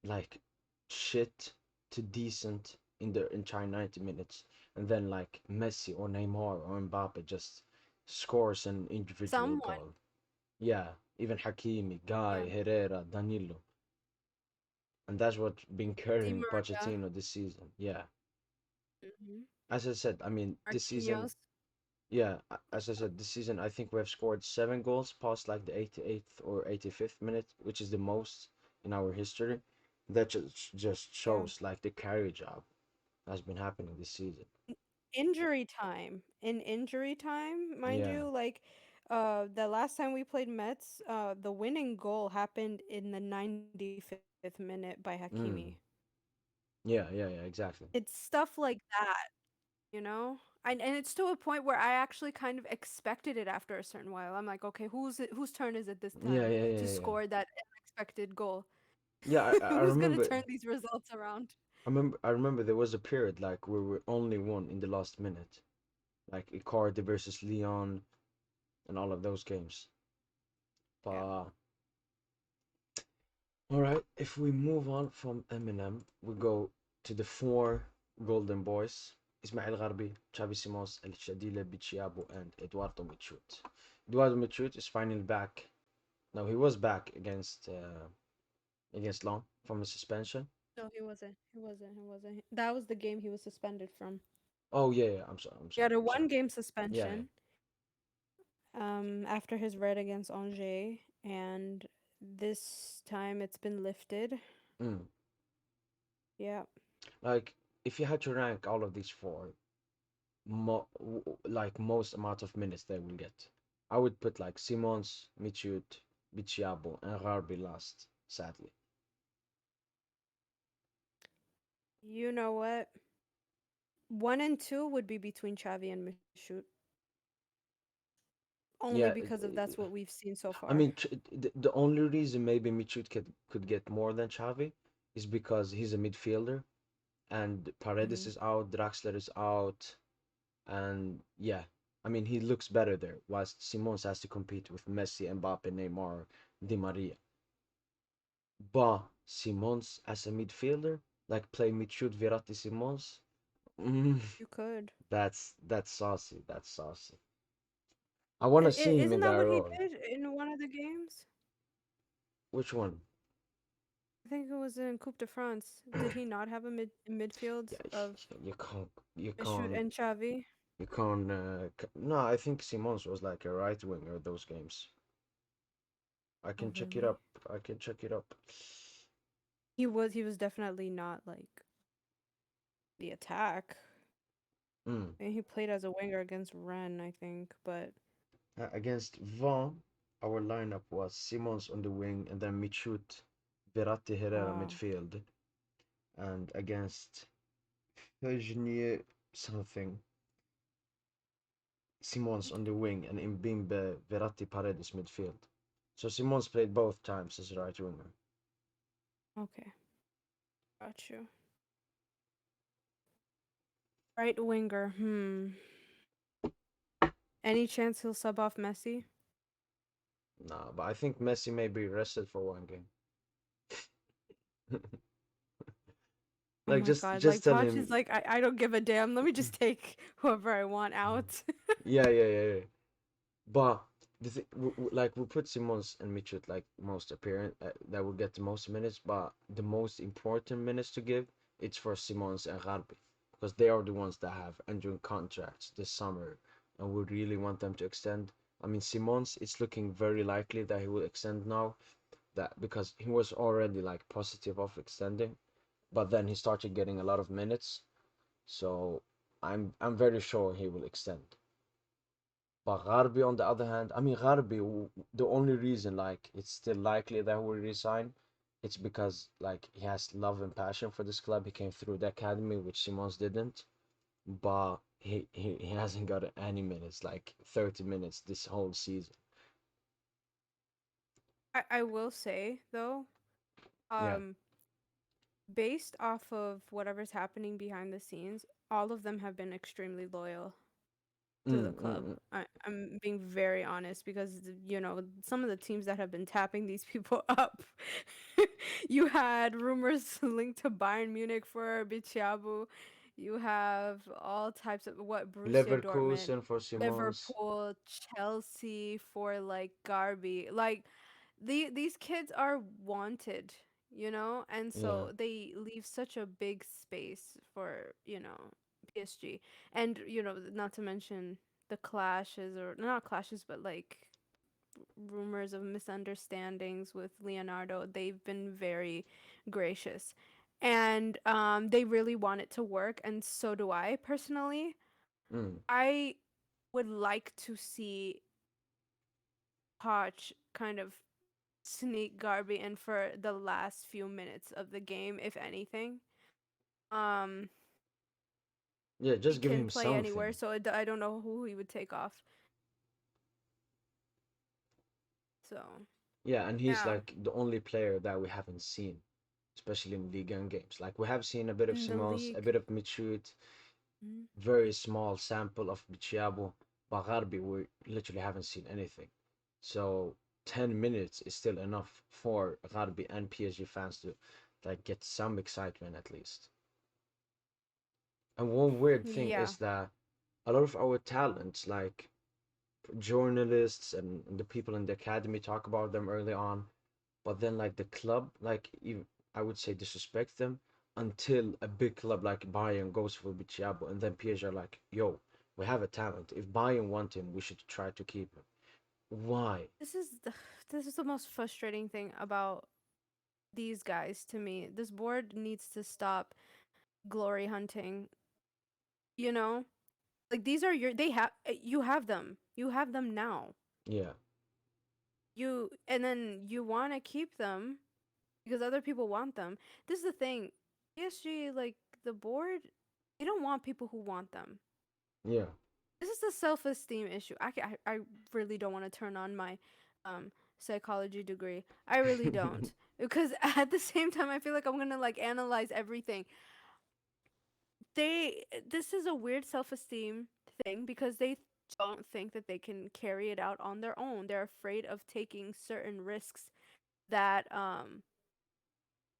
Speaker 1: like shit to decent in the entire 90 minutes, and then like Messi or Neymar or Mbappe just scores an individual
Speaker 2: Someone,
Speaker 1: goal. Yeah, even Hakimi,
Speaker 2: yeah,
Speaker 1: Guy, Herrera, Danilo, and that's what been
Speaker 2: Di
Speaker 1: carrying
Speaker 2: Maria,
Speaker 1: Pochettino this season. Yeah,
Speaker 2: hmm
Speaker 1: as I said, I mean this season.
Speaker 2: Marquinhos.
Speaker 1: Yeah, as I said, this season I think we have scored 7 goals past like the 88th or 85th minute, which is the most in our history. That just
Speaker 2: Yeah,
Speaker 1: shows like the carry job has been happening this season.
Speaker 2: injury time. In injury time, mind
Speaker 1: Yeah.
Speaker 2: you, like, the last time we played Mets, the winning goal happened in the 95th minute by Hakimi.
Speaker 1: Mm. Yeah, yeah, yeah, exactly.
Speaker 2: It's stuff like that, you know? And it's to a point where I actually kind of expected it after a certain while. I'm like, okay, whose turn is it this
Speaker 1: Yeah,
Speaker 2: time
Speaker 1: yeah,
Speaker 2: to
Speaker 1: yeah, yeah.
Speaker 2: score that unexpected goal.
Speaker 1: Yeah, I
Speaker 2: Who's gonna
Speaker 1: remember.
Speaker 2: turn these results around?
Speaker 1: I remember there was a period like where we only won in the last minute, like Icardi versus Leon and all of those games.
Speaker 2: Yeah.
Speaker 1: But all right, if we move on from Eminem, we go to the four golden boys: Ismail Gharbi, Xavi Simons, El Shadile Bichiabo, and Eduardo Michut. Eduardo Michut is finally back. No, he was back against Lyon from a suspension.
Speaker 2: No, he wasn't. He wasn't. He wasn't. That was the game he was suspended from.
Speaker 1: Oh yeah, yeah. I'm sorry. I'm
Speaker 2: He
Speaker 1: sorry.
Speaker 2: had a
Speaker 1: I'm sorry.
Speaker 2: one-game
Speaker 1: Yeah, yeah.
Speaker 2: suspension after his red against Angers, and this time it's been lifted.
Speaker 1: Mm.
Speaker 2: Yeah.
Speaker 1: Like if you had to rank all of these four, like most amount of minutes they will get, I would put like Simons, Michut, Bichiabo, and Garbi last. Sadly,
Speaker 2: You know what? One and two would be between Xavi and Michoud, only
Speaker 1: yeah.
Speaker 2: because of that's what we've seen so
Speaker 1: I
Speaker 2: far.
Speaker 1: mean, the only reason maybe Michut could get more than Xavi is because he's a midfielder and Paredes
Speaker 2: Hmm.
Speaker 1: is out, Draxler is out, and yeah, I mean he looks better there. Whilst Simons has to compete with Messi, Mbappe, Neymar, Di Maria. But Simons as a midfielder, like play Michut, Verratti, Simons, mm,
Speaker 2: You could.
Speaker 1: that's saucy. That's saucy. I want to see him
Speaker 2: Isn't
Speaker 1: in
Speaker 2: that
Speaker 1: that
Speaker 2: what he
Speaker 1: role.
Speaker 2: did in one of the games?
Speaker 1: Which one?
Speaker 2: I think it was in Coupe de France. Did he not have a midfield
Speaker 1: Yeah,
Speaker 2: of
Speaker 1: you can't, you
Speaker 2: Michoud
Speaker 1: can't,
Speaker 2: and Xavi?
Speaker 1: you can't. No, I think Simons was like a right winger those games. I
Speaker 2: Oh,
Speaker 1: can check it
Speaker 2: really?
Speaker 1: up. I can check it up.
Speaker 2: He was definitely not like the attack.
Speaker 1: Mm.
Speaker 2: And he played as a winger against Rennes, I think, but
Speaker 1: Against Vaughan, our lineup was Simons on the wing and then Michut, Verratti, Herrera
Speaker 2: uh
Speaker 1: midfield. And against Psg'S something, Simons on the wing and Mbimbe, Verratti, Paredes midfield. So Simons played both times as right winger.
Speaker 2: okay, got you. Right winger. Any chance he'll sub off Messi?
Speaker 1: Nah, but I think Messi may be rested for one game.
Speaker 2: Oh
Speaker 1: Like
Speaker 2: my
Speaker 1: just
Speaker 2: god,
Speaker 1: just
Speaker 2: like
Speaker 1: tell
Speaker 2: Poch is
Speaker 1: him.
Speaker 2: like, I don't give a damn. Let me just take whoever I want out.
Speaker 1: Yeah, yeah, yeah, yeah. But like we put Simons and Michut like most apparent that will get the most minutes, but the most important minutes to give it's for Simons and Garbi because they are the ones that have entering contracts this summer, and we really want them to extend. I mean, Simons, it's looking very likely that he will extend now, that because he was already like positive of extending, but then he started getting a lot of minutes, so I'm very sure he will extend. But Gharbi, on the other hand, I mean, Gharbi, the only reason, like, it's still likely that he will resign, it's because, like, he has love and passion for this club. He came through the academy, which Simons didn't. But he hasn't got any minutes, like 30 minutes this whole season.
Speaker 2: I will say though,
Speaker 1: Yeah.
Speaker 2: um, based off of whatever's happening behind the scenes, all of them have been extremely loyal to the
Speaker 1: Mm, mm,
Speaker 2: club.
Speaker 1: mm.
Speaker 2: I'm being very honest because some of the teams that have been tapping these people up. You had rumors linked to Bayern Munich for Bichiabu. You have all types of what Borussia Dortmund,
Speaker 1: Leverkusen for Simons.
Speaker 2: Liverpool, Chelsea for like Garby. Like these kids are wanted, and
Speaker 1: Yeah.
Speaker 2: so they leave such a big space for, PSG. And, not to mention the clashes, or not clashes, but like rumors of misunderstandings with Leonardo. They've been very gracious. And they really want it to work, and so do I personally.
Speaker 1: Mm.
Speaker 2: I would like to see Poch kind of sneak Garby in for the last few minutes of the game, if anything. Um,
Speaker 1: Yeah,
Speaker 2: he
Speaker 1: just give
Speaker 2: can
Speaker 1: him
Speaker 2: play anywhere,
Speaker 1: something.
Speaker 2: so I don't know who he would take off. So.
Speaker 1: Yeah, and he's
Speaker 2: Yeah,
Speaker 1: like the only player that we haven't seen, especially in Liga and games. Like we have seen a bit of
Speaker 2: in the
Speaker 1: Simons, a
Speaker 2: league.
Speaker 1: bit of Michoud,
Speaker 2: Mhm.
Speaker 1: very small sample of Bichiabo, but Garbi we literally haven't seen anything. So 10 minutes is still enough for Garbi and PSG fans to like get some excitement at least. And one weird thing
Speaker 2: Yeah.
Speaker 1: is that a lot of our talents, like journalists and the people in the academy, talk about them early on, but then like the club, like even I would say disrespect them until a big club like Bayern goes for Bichiabo, and then PSG are like, "Yo, we have a talent. If Bayern want him, we should try to keep him." Why?
Speaker 2: This is the, this is the most frustrating thing about these guys to me. This board needs to stop glory hunting. You know? Like these are your they have you have them. You have them now.
Speaker 1: Yeah,
Speaker 2: You and then you want to keep them because other people want them. This is the thing. PSG, like the board, they don't want people who want them.
Speaker 1: yeah,
Speaker 2: This is a self-esteem issue. I really don't want to turn on my um psychology degree. I really don't. Because at the same time I feel like I'm going to like analyze everything. This is a weird self-esteem thing because they don't think that they can carry it out on their own. They're afraid of taking certain risks that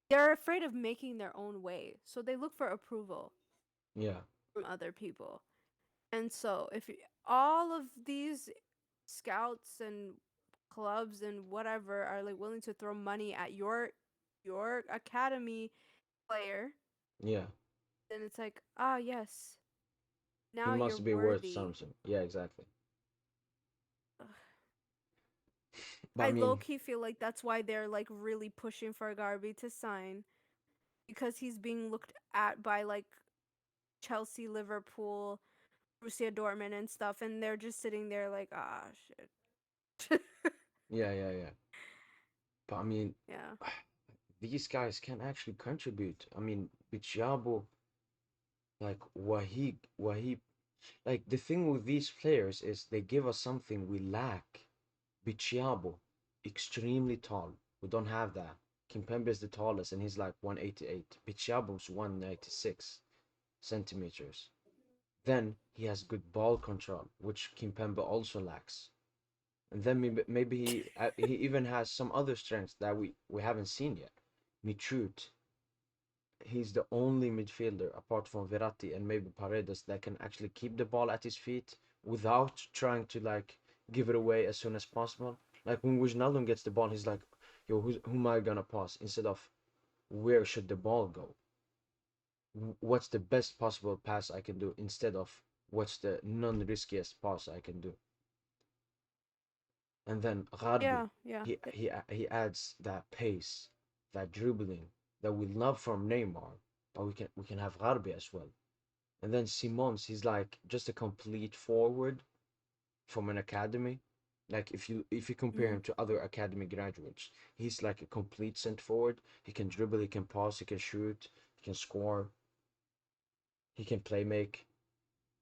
Speaker 2: they're afraid of making their own way. So they look for approval
Speaker 1: yeah,
Speaker 2: from other people. And so if all of these scouts and clubs and whatever are like willing to throw money at your academy player,
Speaker 1: yeah.
Speaker 2: then it's like, ah yes,
Speaker 1: He
Speaker 2: now you're
Speaker 1: must be worth
Speaker 2: worthy.
Speaker 1: something. Yeah, exactly.
Speaker 2: Ugh.
Speaker 1: But I
Speaker 2: I low
Speaker 1: mean,
Speaker 2: key feel like that's why they're like really pushing for Garby to sign because he's being looked at by like Chelsea, Liverpool, Borussia Dortmund and stuff, and they're just sitting there like, ah, shit.
Speaker 1: yeah, yeah, yeah. But I mean,
Speaker 2: Yeah.
Speaker 1: these guys can actually contribute. I mean, Bichiabo, like Wahib, like the thing with these players is they give us something we lack. Bichiabo, extremely tall. We don't have that. Kimpembe is the tallest and he's like 188. Bichiabo's 196 centimeters. Then he has good ball control, which Kimpembe also lacks. And then maybe he even has some other strengths that we haven't seen yet. Mitrut, he's the only midfielder apart from Verratti and maybe Paredes that can actually keep the ball at his feet without trying to like give it away as soon as possible. Like when Wijnaldum gets the ball, he's like, "Yo, who am I gonna pass?" Instead of where should the ball go? What's the best possible pass I can do? Instead of what's the non-riskiest pass I can do? And then Gharbi,
Speaker 2: Yeah, yeah.
Speaker 1: he adds that pace, that dribbling that we love from Neymar, but we can have Gharbi as well. And then Simons, he's like just a complete forward from an academy. Like if you compare
Speaker 2: Mhm.
Speaker 1: him to other academy graduates, he's like a complete center forward. He can dribble, he can pass, he can shoot, he can score, he can play make.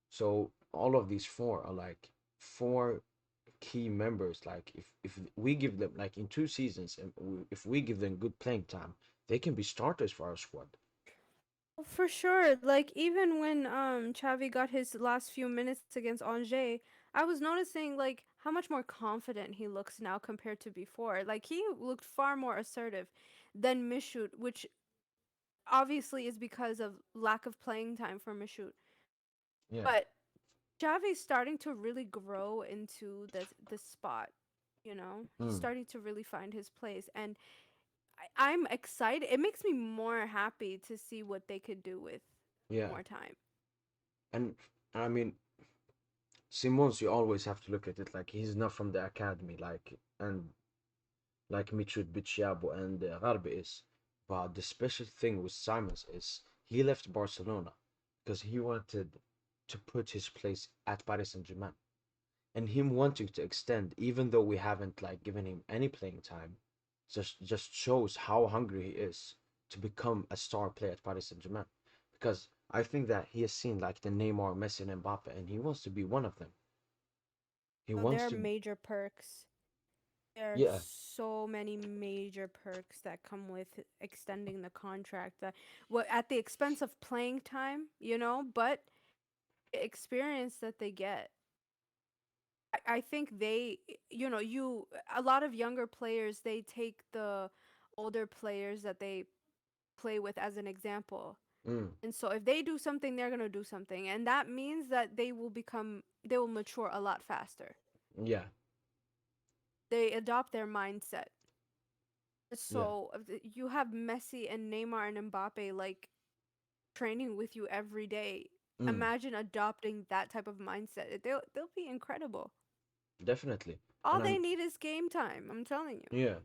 Speaker 1: So all of these four are like four key members. Like if we give them like in 2 seasons, and if we give them good playing time, they can be starters for our squad.
Speaker 2: Well, for sure. Like even when Xavi got his last few minutes against Angers, I was noticing like how much more confident he looks now compared to before. Like he looked far more assertive than Michoud, which obviously is because of lack of playing time for Michoud.
Speaker 1: Yeah.
Speaker 2: But Xavi's starting to really grow into this spot. You know, he's
Speaker 1: Mm.
Speaker 2: starting to really find his place, and I'm excited. It makes me more happy to see what they could do with
Speaker 1: Yeah.
Speaker 2: more time.
Speaker 1: And I mean, Simons, you always have to look at it like he's not from the academy, and like Michut Bichiabo and Garbi is. But the special thing with Simons is he left Barcelona because he wanted to put his place at Paris Saint-Germain. And him wanting to extend, even though we haven't like given him any playing time, just shows how hungry he is to become a star player at Paris Saint-Germain. Because I think that he has seen like the Neymar, Messi, and Mbappe, and he wants to be one of them. He
Speaker 2: Oh, there
Speaker 1: wants
Speaker 2: are
Speaker 1: to,
Speaker 2: major perks. There are
Speaker 1: Yeah.
Speaker 2: so many major perks that come with extending the contract that what at the expense of playing time, but the experience that they get. I think a lot of younger players, they take the older players that they play with as an example.
Speaker 1: Mm,
Speaker 2: And so if they do something, they're going to do something. And that means that they will mature a lot faster.
Speaker 1: yeah.
Speaker 2: They adopt their mindset.
Speaker 1: Yeah.
Speaker 2: So you have Messi and Neymar and Mbappe like training with you every day.
Speaker 1: Mm,
Speaker 2: Imagine adopting that type of mindset. They'll be incredible.
Speaker 1: definitely.
Speaker 2: All
Speaker 1: And
Speaker 2: they need is game time. I'm telling you.
Speaker 1: yeah.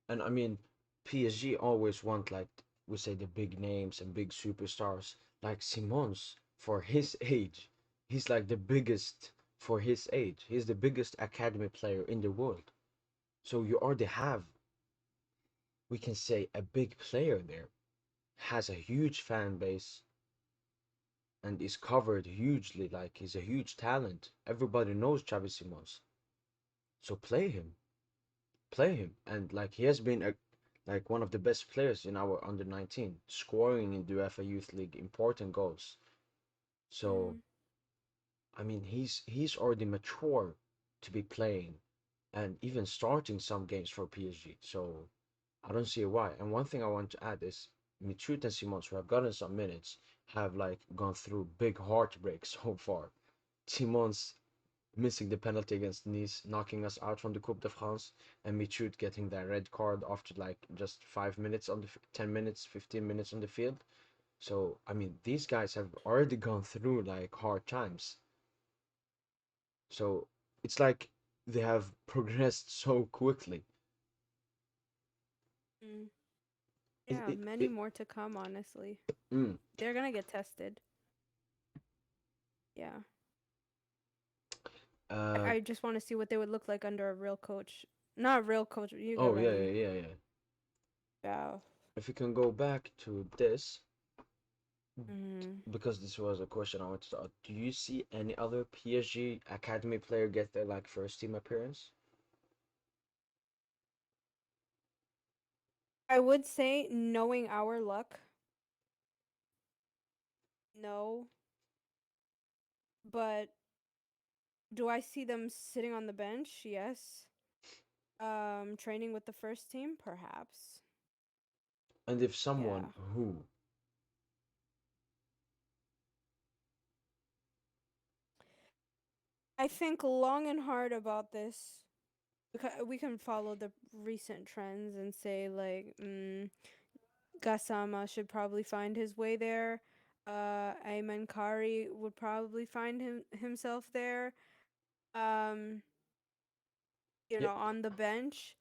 Speaker 1: And I mean, PSG always want, like we say, the big names and big superstars. Like Simons, for his age, he's like the biggest for his age. He's the biggest academy player in the world. So you already have, we can say, a big player there, has a huge fan base and is covered hugely. Like he's a huge talent. Everybody knows Xavi Simons. So play him, and like he has been like one of the best players in our under 19, scoring in the UEFA Youth League important goals. So
Speaker 2: Mm,
Speaker 1: I mean, he's already mature to be playing and even starting some games for PSG. So I don't see why. And one thing I want to add is Mitrud and Simons, who have gotten some minutes, have like gone through big heartbreaks so far. Simons missing the penalty against Nice, knocking us out from the Coupe de France, and Michoud getting that red card after like just 5 minutes on the 10 minutes, 15 minutes on the field. So I mean, these guys have already gone through like hard times. So it's like they have progressed so quickly.
Speaker 2: mm.
Speaker 1: It,
Speaker 2: Yeah,
Speaker 1: it,
Speaker 2: many
Speaker 1: it,
Speaker 2: more to come, honestly.
Speaker 1: mm,
Speaker 2: They're gonna get tested. Yeah.
Speaker 1: uh,
Speaker 2: I just want to see what they would look like under a real coach. Not a real coach. You get
Speaker 1: oh
Speaker 2: what I
Speaker 1: yeah,
Speaker 2: mean.
Speaker 1: yeah, yeah, yeah.
Speaker 2: Yeah.
Speaker 1: If we can go back to this,
Speaker 2: Mm.
Speaker 1: because this was a question I wanted to ask, do you see any other PSG academy player get their like first team appearance?
Speaker 2: I would say, knowing our luck, no. But do I see them sitting on the bench? Yes. Training with the first team, perhaps.
Speaker 1: And if someone
Speaker 2: Yeah.
Speaker 1: who,
Speaker 2: I think long and hard about this. We can follow the recent trends and say like, Gassama should probably find his way there. Ayman Kari would probably find himself there. Um,
Speaker 1: yeah,
Speaker 2: on the bench.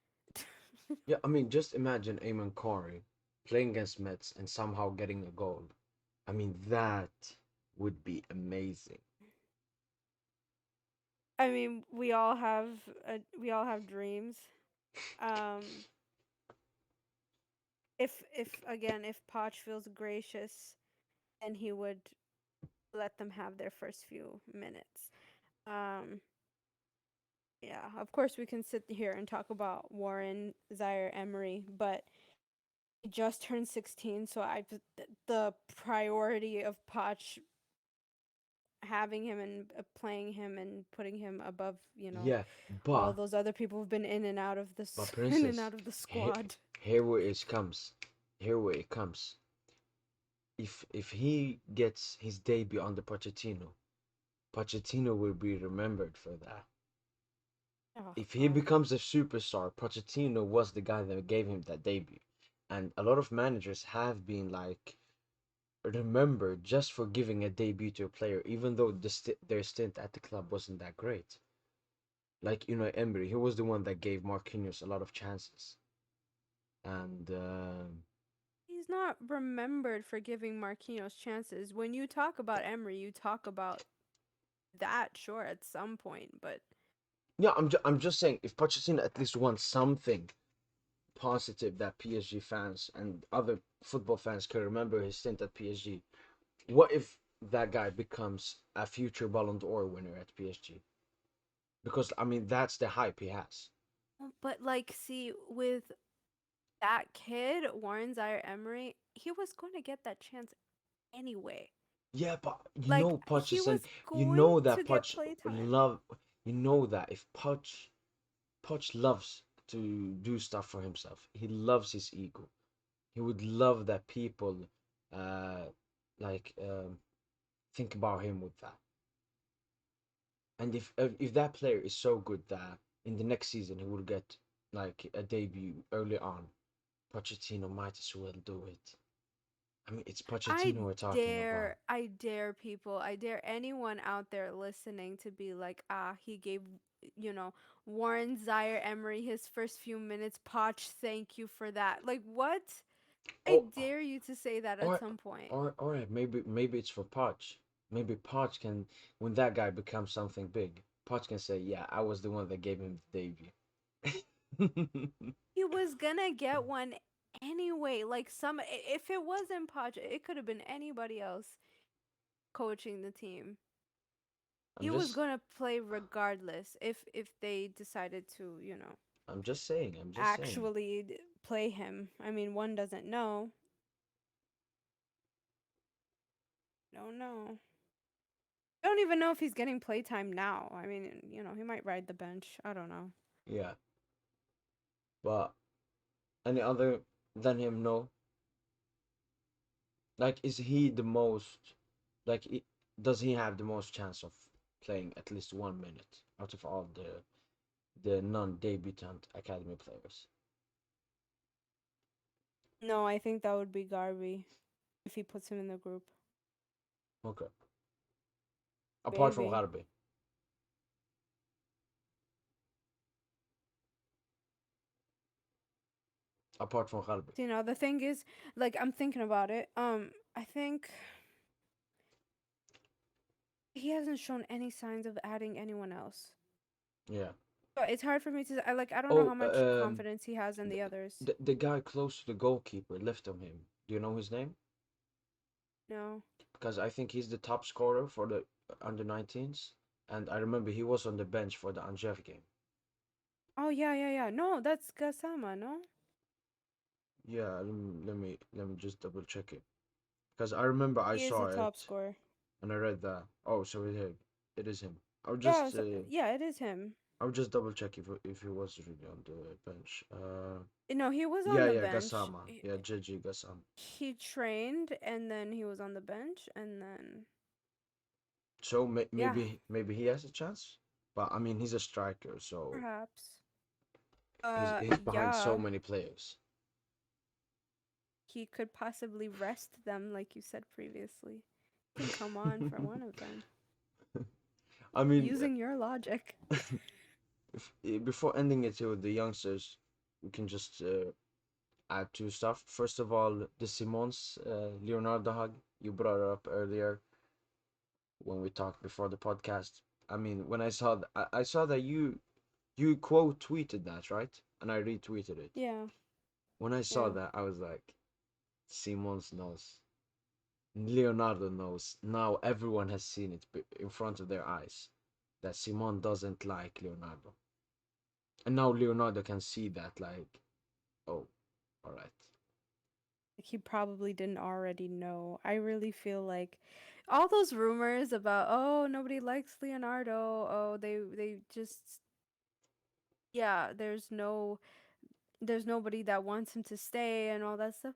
Speaker 1: yeah, I mean, just imagine Eamon Corey playing against Mets and somehow getting a goal. I mean, that would be amazing.
Speaker 2: I mean, we all have dreams. Um, if Poch feels gracious, then he would let them have their first few minutes. Um, yeah, of course we can sit here and talk about Warren Zaire Emery, but he just turned 16, so the priority of Poch having him and playing him and putting him above,
Speaker 1: Yeah,
Speaker 2: all
Speaker 1: but
Speaker 2: those other people who've been in and out of this in and
Speaker 1: Princess,
Speaker 2: out of the
Speaker 1: here,
Speaker 2: squad.
Speaker 1: here where it comes, here where it comes. If he gets his debut under Pochettino, Pochettino will be remembered for that.
Speaker 2: Oh
Speaker 1: If he
Speaker 2: God.
Speaker 1: becomes a superstar, Pochettino was the guy that gave him that debut. And a lot of managers have been like remembered just for giving a debut to a player, even though their stint at the club wasn't that great. Like Emery, he was the one that gave Marquinhos a lot of chances, and
Speaker 2: He's not remembered for giving Marquinhos chances. When you talk about Emery, you talk about that, sure, at some point, but
Speaker 1: yeah, I'm just saying if Pochettino at least wants something positive that PSG fans and other football fans can remember his stint at PSG. What if that guy becomes a future Ballon d'Or winner at PSG? Because I mean that's the hype he has.
Speaker 2: But like, see, with that kid, Warren Zaire Emery, he was going to get that chance anyway.
Speaker 1: Yeah, but
Speaker 2: Like, he
Speaker 1: Poch,
Speaker 2: was
Speaker 1: you
Speaker 2: going
Speaker 1: know
Speaker 2: to
Speaker 1: that
Speaker 2: get
Speaker 1: Poch
Speaker 2: playtime.
Speaker 1: love, you know that if Poch loves to do stuff for himself, he loves his ego. He would love that people, uh, like think about him with that. And if that player is so good that in the next season he will get like a debut early on, Pochettino might as well do it. I mean, it's
Speaker 2: I
Speaker 1: Pochettino we're talking about.
Speaker 2: I dare people, I dare anyone out there listening to be like, ah, he gave, you know, Warren Zaire Emery his first few minutes. Poch, thank you for that. Like, what? I
Speaker 1: Oh,
Speaker 2: dare you to say that at
Speaker 1: or
Speaker 2: some point.
Speaker 1: or maybe it's for Poch. Maybe Poch can, when that guy becomes something big, Poch can say, "Yeah, I was the one that gave him the debut."
Speaker 2: He was gonna get one anyway. Like, if it wasn't Poch, it could have been anybody else coaching the team.
Speaker 1: I'm
Speaker 2: He was
Speaker 1: just
Speaker 2: gonna play regardless if they decided to,
Speaker 1: I'm just saying.
Speaker 2: actually play him. I mean, one doesn't know. Don't know. I don't even know if he's getting playtime now. I mean, he might ride the bench. I don't know.
Speaker 1: Yeah, but any other than him, no. Like, is he the most, like, does he have the most chance of playing at least 1 minute out of all the non-debutant academy players?
Speaker 2: No, I think that would be Garvey if he puts him in the group.
Speaker 1: Okay. Apart from
Speaker 2: Maybe.
Speaker 1: Garbi. Apart from Garbi.
Speaker 2: The thing is, like, I'm thinking about it. I think he hasn't shown any signs of adding anyone else.
Speaker 1: Yeah.
Speaker 2: But it's hard for me to I don't know
Speaker 1: Oh,
Speaker 2: how much confidence he has in
Speaker 1: the,
Speaker 2: the others.
Speaker 1: the guy close to the goalkeeper left on him. Do you know his name?
Speaker 2: No.
Speaker 1: Because I think he's the top scorer for the under 19s, and I remember he was on the bench for the Angers game.
Speaker 2: Oh yeah, yeah, yeah. No, that's Gasama, no?
Speaker 1: Yeah, let me just double check it because I remember I
Speaker 2: He is
Speaker 1: saw
Speaker 2: the top
Speaker 1: it
Speaker 2: scorer.
Speaker 1: and I read that. Oh, so it is him.
Speaker 2: Yeah, so, yeah, it is him.
Speaker 1: I'll just double check if he was really on the bench.
Speaker 2: No, he was on
Speaker 1: Yeah,
Speaker 2: the
Speaker 1: yeah,
Speaker 2: bench.
Speaker 1: Gassama. Yeah, Gigi Gassama.
Speaker 2: He trained and then he was on the bench and then
Speaker 1: So
Speaker 2: yeah,
Speaker 1: maybe he has a chance, but I mean he's a striker, so
Speaker 2: perhaps.
Speaker 1: he's behind so
Speaker 2: Yeah,
Speaker 1: many players.
Speaker 2: he could possibly rest them like you said previously. Can come on for one of them.
Speaker 1: I mean,
Speaker 2: Using your logic.
Speaker 1: before ending it with the youngsters, we can just add two stuff. First of all, the Simons Leonardo hug you brought it up earlier when we talked before the podcast. I mean, when I saw I saw that you quote tweeted that, right? And I retweeted it.
Speaker 2: Yeah,
Speaker 1: When I saw
Speaker 2: yeah.
Speaker 1: that, I was like, Simons knows. Leonardo knows. Now everyone has seen it in front of their eyes that Simon doesn't like Leonardo. And now Leonardo can see that, like, oh, all right.
Speaker 2: Like he probably didn't already know. I really feel like all those rumors about, oh, nobody likes Leonardo. Oh, they just, yeah, there's nobody that wants him to stay and all that stuff.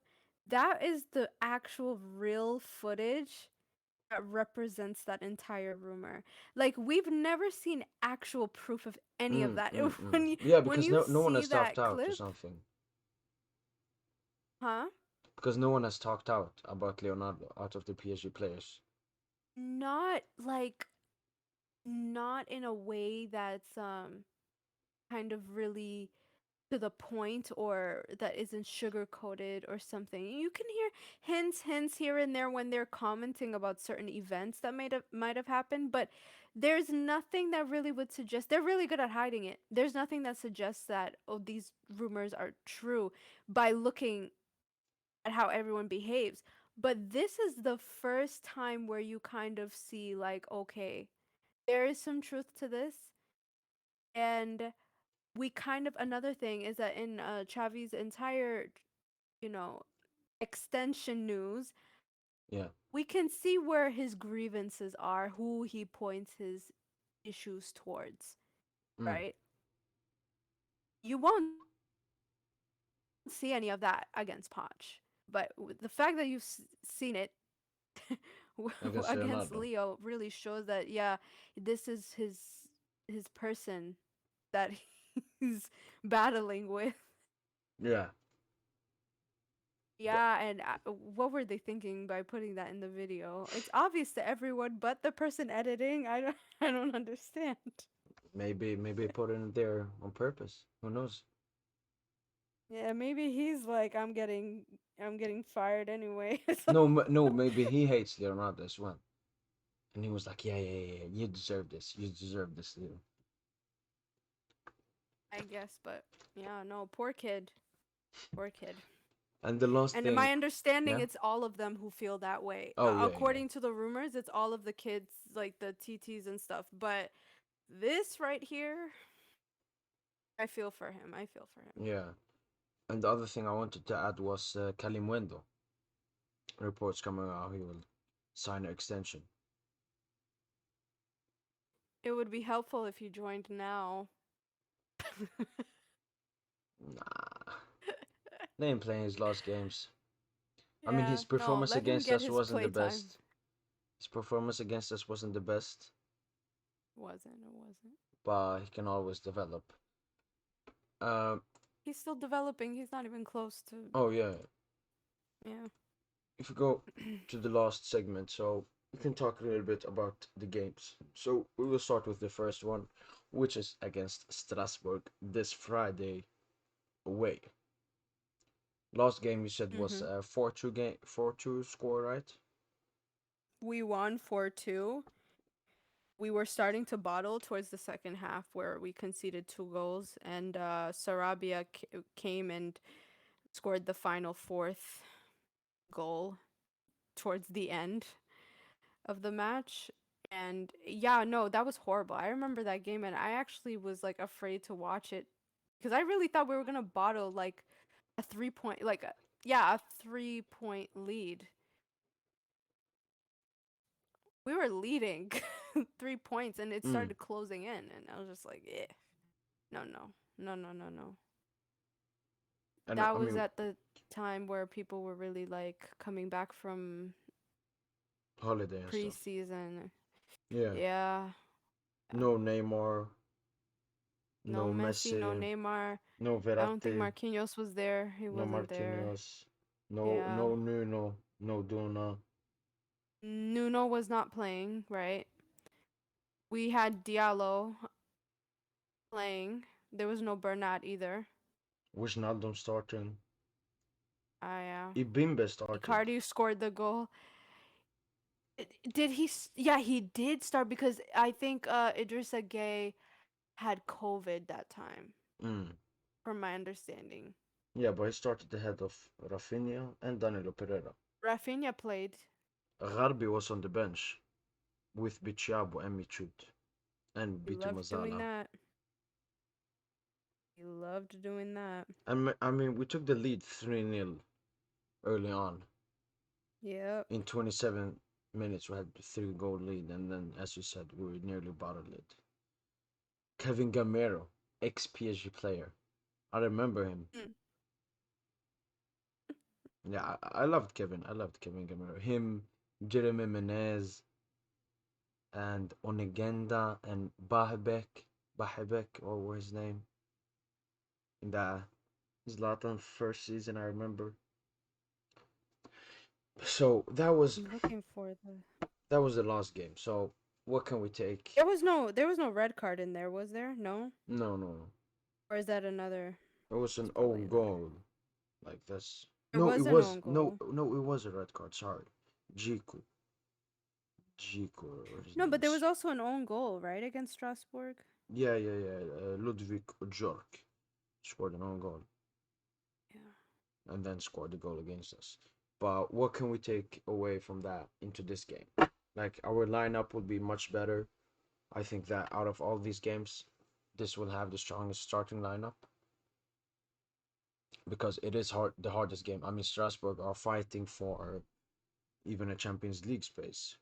Speaker 2: That is the actual real footage that represents that entire rumor. Like, we've never seen actual proof of any of that.
Speaker 1: Mm. Yeah,
Speaker 2: When
Speaker 1: because
Speaker 2: you
Speaker 1: no one
Speaker 2: see
Speaker 1: has talked
Speaker 2: that
Speaker 1: out or
Speaker 2: clip,
Speaker 1: something.
Speaker 2: huh?
Speaker 1: Because no one has talked out about Leonardo out of the PSG players.
Speaker 2: Not like not in a way that's kind of really to the point or that isn't sugar coated or something. You can hear hints here and there when they're commenting about certain events that might have happened, but there's nothing that really would suggest they're really good at hiding it. There's nothing that suggests that, oh, these rumors are true by looking at how everyone behaves. But this is the first time where you kind of see, like, okay, there is some truth to this. And we kind of another thing is that in Xavi's entire, you know, extension news,
Speaker 1: Yeah.
Speaker 2: we can see where his grievances are, who he points his issues towards,
Speaker 1: Mm.
Speaker 2: right? You won't see any of that against Poch, but the fact that you've seen it against
Speaker 1: Against
Speaker 2: Leo
Speaker 1: Leonardo.
Speaker 2: really shows that yeah, this is his person that he's battling with.
Speaker 1: Yeah. But
Speaker 2: Yeah, and what were they thinking by putting that in the video? It's obvious to everyone but the person editing. I don't I don't understand.
Speaker 1: maybe put it in there on purpose. Who knows?
Speaker 2: Yeah, maybe he's like I'm getting fired anyway. So
Speaker 1: No, no. Maybe he hates Leonardo as well, and he was like, yeah. You deserve this. You deserve this, Leo.
Speaker 2: I guess, but yeah, no, poor kid. Poor kid.
Speaker 1: And the last
Speaker 2: And in
Speaker 1: thing,
Speaker 2: my understanding,
Speaker 1: yeah.
Speaker 2: it's all of them who feel that way.
Speaker 1: Oh yeah.
Speaker 2: According to the rumors, it's all of the kids, like the TTs and stuff. But this right here, I feel for him. I feel for him.
Speaker 1: Yeah. And the other thing I wanted to add was Kalimwendo. Reports coming out he will sign an extension.
Speaker 2: It would be helpful if you joined now.
Speaker 1: Nah, they ain't playing his last games. I mean,
Speaker 2: Yeah,
Speaker 1: his
Speaker 2: no,
Speaker 1: performance
Speaker 2: let him
Speaker 1: against
Speaker 2: get
Speaker 1: us
Speaker 2: his
Speaker 1: wasn't the
Speaker 2: playtime.
Speaker 1: best. His performance against us wasn't the best,
Speaker 2: It wasn't.
Speaker 1: but he can always develop. Um,
Speaker 2: He's still developing. He's not even close to.
Speaker 1: oh yeah.
Speaker 2: Yeah.
Speaker 1: If we go to the last segment, so we can talk a little bit about the games. So we will start with the first one, which is against Strasbourg this Friday away. Last game you said was
Speaker 2: Mhm.
Speaker 1: a 4-2 game, 4-2 score, right?
Speaker 2: We won 4-2. We were starting to bottle towards the second half where we conceded 2 goals, and Sarabia came and scored the final fourth goal towards the end of the match. And yeah, no, that was horrible. I remember that game, and I actually was like afraid to watch it because I really thought we were gonna bottle like a 3 point, like yeah, a 3 point lead. We were leading 3 points, and it
Speaker 1: Mm.
Speaker 2: started closing in, and I was just like, yeah, no.
Speaker 1: And
Speaker 2: That
Speaker 1: I
Speaker 2: was
Speaker 1: mean,
Speaker 2: at the time where people were really like coming back from
Speaker 1: holiday and stuff.
Speaker 2: preseason.
Speaker 1: Yeah.
Speaker 2: Yeah.
Speaker 1: No Neymar,
Speaker 2: No
Speaker 1: no
Speaker 2: Messi, no
Speaker 1: Messi,
Speaker 2: Neymar.
Speaker 1: no
Speaker 2: I don't think
Speaker 1: Verratti,
Speaker 2: Marquinhos was there. He
Speaker 1: no
Speaker 2: wasn't there.
Speaker 1: Marquinhos, no
Speaker 2: Yeah.
Speaker 1: Nuno, no Duna.
Speaker 2: Nuno was not playing, right? We had Diallo playing. There was no Bernat either.
Speaker 1: Wijnaldum starting.
Speaker 2: Yeah.
Speaker 1: Ibimbe started.
Speaker 2: Icardi scored the goal. Did he? Yeah, he did start because I think Idrissa Gueye had COVID that time,
Speaker 1: Mm.
Speaker 2: from my understanding.
Speaker 1: Yeah, but he started ahead of Rafinha and Danilo Pereira.
Speaker 2: Rafinha played.
Speaker 1: Garbi was on the bench with Bichiabo and Michut and
Speaker 2: He
Speaker 1: Bitu
Speaker 2: loved doing
Speaker 1: Mazala.
Speaker 2: that. He loved doing that.
Speaker 1: I mean, we took the lead 3-0 early on.
Speaker 2: Yep.
Speaker 1: In 27 minutes, we had a 3-goal lead, and then, as you said, we were nearly bottled it. Kevin Gamero, ex PSG player. I remember him.
Speaker 2: Mm.
Speaker 1: Yeah, I loved Kevin. I loved Kevin Gamero. Him, Jeremy Menez, and Onegenda, and Bahebek, or what his name, in the Zlatan first season, I remember. So
Speaker 2: I'm looking for the.
Speaker 1: that was the last game. So what can we take?
Speaker 2: There was no red card in there, was there? No?
Speaker 1: No.
Speaker 2: Or is that another?
Speaker 1: It was
Speaker 2: It's
Speaker 1: an
Speaker 2: probably
Speaker 1: own
Speaker 2: another.
Speaker 1: goal. Like that's
Speaker 2: There
Speaker 1: no, it
Speaker 2: was an
Speaker 1: was
Speaker 2: own goal.
Speaker 1: it was a red card. Sorry, Jiku, or his
Speaker 2: No,
Speaker 1: name
Speaker 2: but there
Speaker 1: is.
Speaker 2: was also an own goal, right, against Strasbourg?
Speaker 1: Yeah. Ludwig Jork scored an own goal
Speaker 2: Yeah.
Speaker 1: and then scored the goal against us. But what can we take away from that into this game? Like our lineup would be much better. I think that out of all these games, this will have the strongest starting lineup because it is the hardest game. I mean, Strasbourg are fighting for even a Champions League space.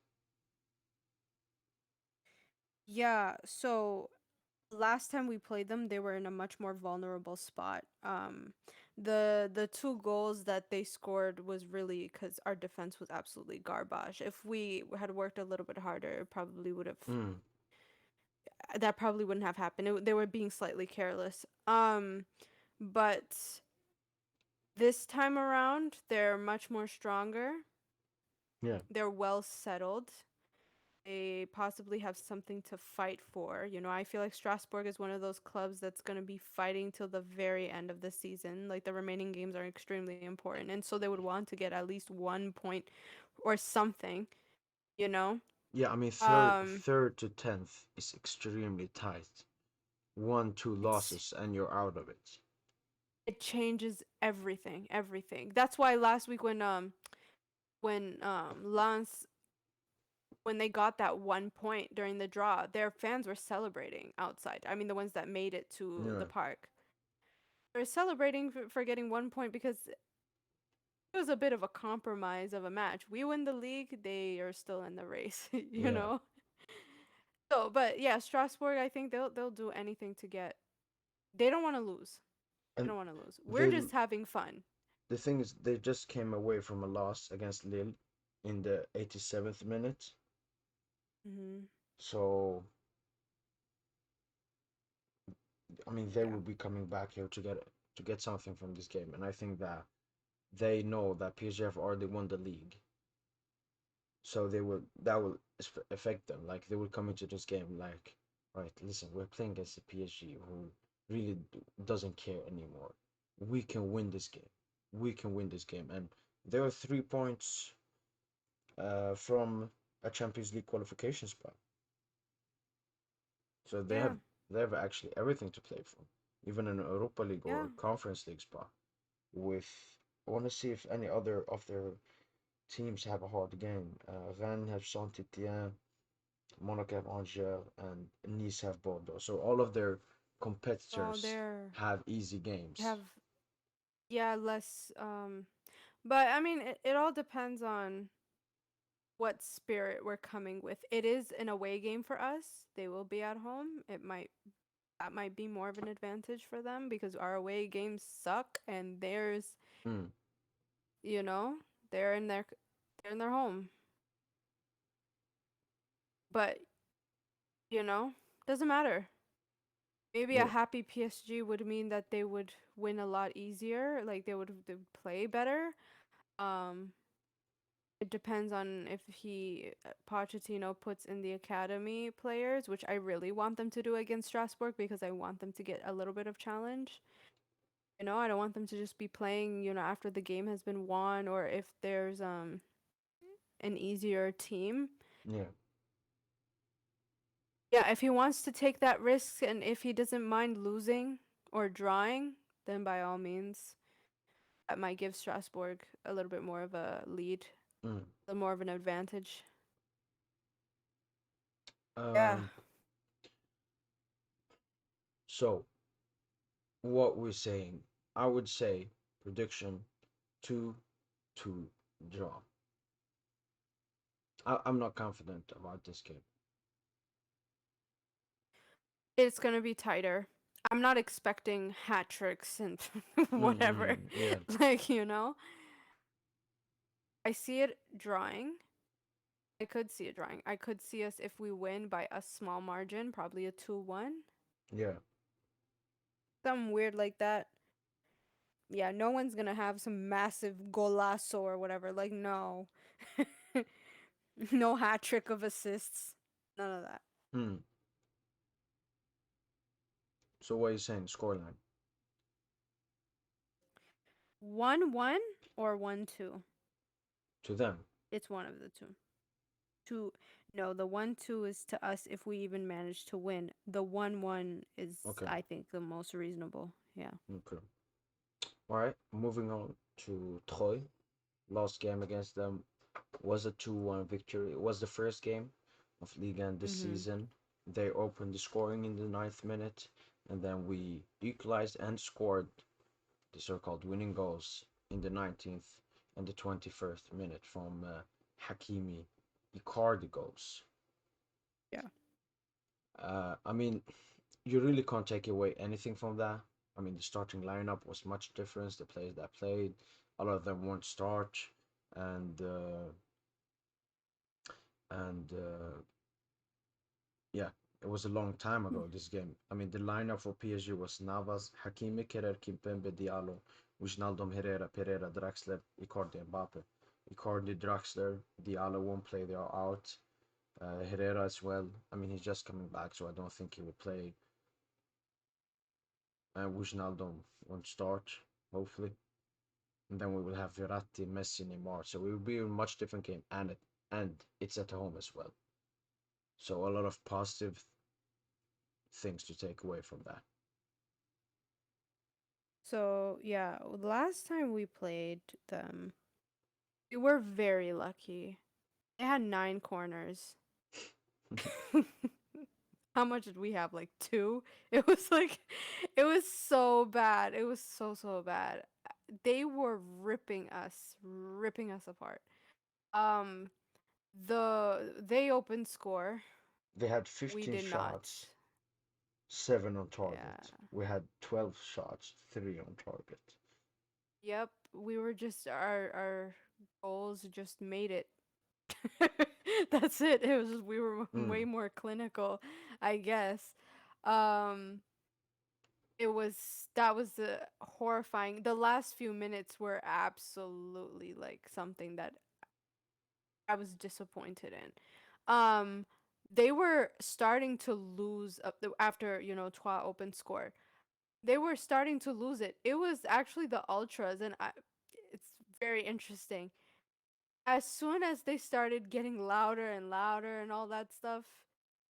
Speaker 2: Yeah, so last time we played them, they were in a much more vulnerable spot. The two goals that they scored was really because our defense was absolutely garbage. If we had worked a little bit harder, it probably would have
Speaker 1: Mm,
Speaker 2: that probably wouldn't have happened. They were being slightly careless. But this time around, they're much more stronger.
Speaker 1: yeah,
Speaker 2: They're well settled. They possibly have something to fight for. You know, I feel like Strasbourg is one of those clubs that's going to be fighting till the very end of the season. Like the remaining games are extremely important. And so they would want to get at least 1 point or something, you know?
Speaker 1: yeah. I mean,
Speaker 2: Um,
Speaker 1: third to 10th is extremely tight. One, two
Speaker 2: it's
Speaker 1: losses, and you're out of it.
Speaker 2: it changes everything, everything. That's why last week when Lance when they got that 1 point during the draw, their fans were celebrating outside. I mean, the ones that made it to the
Speaker 1: Yeah,
Speaker 2: park. They were celebrating for getting 1 point because it was a bit of a compromise of a match. We win the league, they are still in the race, you
Speaker 1: yeah.
Speaker 2: know? So, but yeah, Strasbourg, I think they'll do anything to get. They don't want to lose. They
Speaker 1: And
Speaker 2: don't want to lose. We're
Speaker 1: they
Speaker 2: just having fun.
Speaker 1: the thing is, they just came away from a loss against Lille in the 87th minute.
Speaker 2: Hmm.
Speaker 1: So, I mean, they
Speaker 2: Yeah.
Speaker 1: will be coming back here to get something from this game, and I think that they know that PSG have already won the league, so they will that will affect them. Like they will come into this game like, right, listen, we're playing against the PSG who really doesn't care anymore. We can win this game. We can win this game, and there are 3 points from a Champions League qualification spot. So
Speaker 2: Yeah.
Speaker 1: they have actually everything to play for, even an Europa League
Speaker 2: Yeah.
Speaker 1: or Conference League spot. With I want to see if any other of their teams have a hard game. Rennes have Saint-Étienne, Monaco have Angers, and Nice have Bordeaux. So all of their
Speaker 2: Oh,
Speaker 1: competitors
Speaker 2: they're
Speaker 1: have easy games.
Speaker 2: have yeah, less but I mean it all depends on what spirit we're coming with. It is an away game for us. They will be at home. It might that might be more of an advantage for them because our away games suck and theirs,
Speaker 1: Mm,
Speaker 2: you know, they're in their they're in their home. But, you know, doesn't matter. Maybe a
Speaker 1: yeah.
Speaker 2: happy PSG would mean that they would win a lot easier, like they would play better. Um it depends on if Pochettino puts in the academy players, which I really want them to do against Strasbourg because I want them to get a little bit of challenge. You know, I don't want them to just be playing, after the game has been won or if there's an easier team.
Speaker 1: Yeah.
Speaker 2: Yeah, if he wants to take that risk and if he doesn't mind losing or drawing, then by all means, that might give Strasbourg a little bit more of a lead,
Speaker 1: Mm.
Speaker 2: a little more of an advantage. Yeah.
Speaker 1: Um. So what we're saying, I would say prediction 2-2 draw. I'm not confident about this game.
Speaker 2: It's gonna be tighter. I'm not expecting hat tricks and whatever.
Speaker 1: Yeah.
Speaker 2: Like, I see it drawing. I could see it drawing. I could see us if we win by a small margin, probably a 2-1.
Speaker 1: Yeah.
Speaker 2: Something weird like that. Yeah, no one's gonna have some massive golazo or whatever. Like, no. No hat trick of assists. None of that.
Speaker 1: Hmm. So what are you saying? Scoreline
Speaker 2: 1-1 or 1-2.
Speaker 1: to them.
Speaker 2: It's one of the two. Two. No, the 1-2 is to us if we even manage to win. The 1-1 is,
Speaker 1: Okay.
Speaker 2: I think, the most reasonable. Yeah.
Speaker 1: Okay. All right. Moving on to Troyes. Last game against them was a 2-1 victory. It was the first game of Ligue 1 this
Speaker 2: Mhm.
Speaker 1: season. They opened the scoring in the ninth minute. and then we equalized and scored the so-called winning goals in the 19th and the 21st minute from Hakimi Icardi goals.
Speaker 2: Yeah.
Speaker 1: I mean, you really can't take away anything from that. I mean, the starting lineup was much different. The players that played, a lot of them won't start, and and yeah, it was a long time ago. This game. I mean, the lineup for PSG was Navas, Hakimi, Kerrer, Kimpembe, Diallo, Wijnaldum, Herrera, Pereira, Draxler, Icardi, Mbappe. Icardi, Draxler, Diallo won't play. They are out. Herrera as well. I mean, he's just coming back, so I don't think he will play. Wijnaldum won't start, hopefully. And then we will have Verratti, Messi, Neymar. So we will be a much different game, and it's at home as well. So a lot of positive things to take away from that.
Speaker 2: So, yeah, last time we played them, we were very lucky. They had 9 corners. How much did we have? Like two? It was like, it was so bad. It was so, so bad. They were ripping us apart. Um, they opened score.
Speaker 1: They had
Speaker 2: We
Speaker 1: 15
Speaker 2: did not.
Speaker 1: shots, 7 on target.
Speaker 2: Yeah.
Speaker 1: We had 12 shots, 3 on target.
Speaker 2: Yep. We were just our goals just made it. That's it. It was just we were way
Speaker 1: Mm.
Speaker 2: more clinical, I guess. Um it was that was the horrifying. The last few minutes were absolutely like something that I was disappointed in. They were starting to lose up after, Twa open score. They were starting to lose it. It was actually the ultras and it's very interesting. As soon as they started getting louder and louder and all that stuff,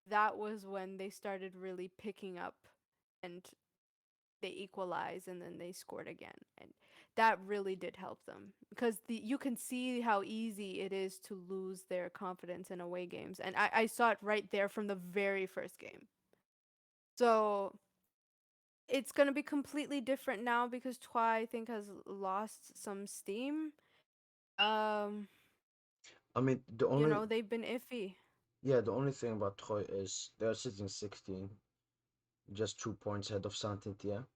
Speaker 2: that was when they started really picking up and they equalized and then they scored again. And that really did help them because you can see how easy it is to lose their confidence in away games. And I saw it right there from the very first game. So it's going to be completely different now because Twy, I think, has lost some steam. Um,
Speaker 1: I mean, the only
Speaker 2: they've been iffy.
Speaker 1: yeah, the only thing about Troy is they're sitting 16, just 2 points ahead of Saint-Étienne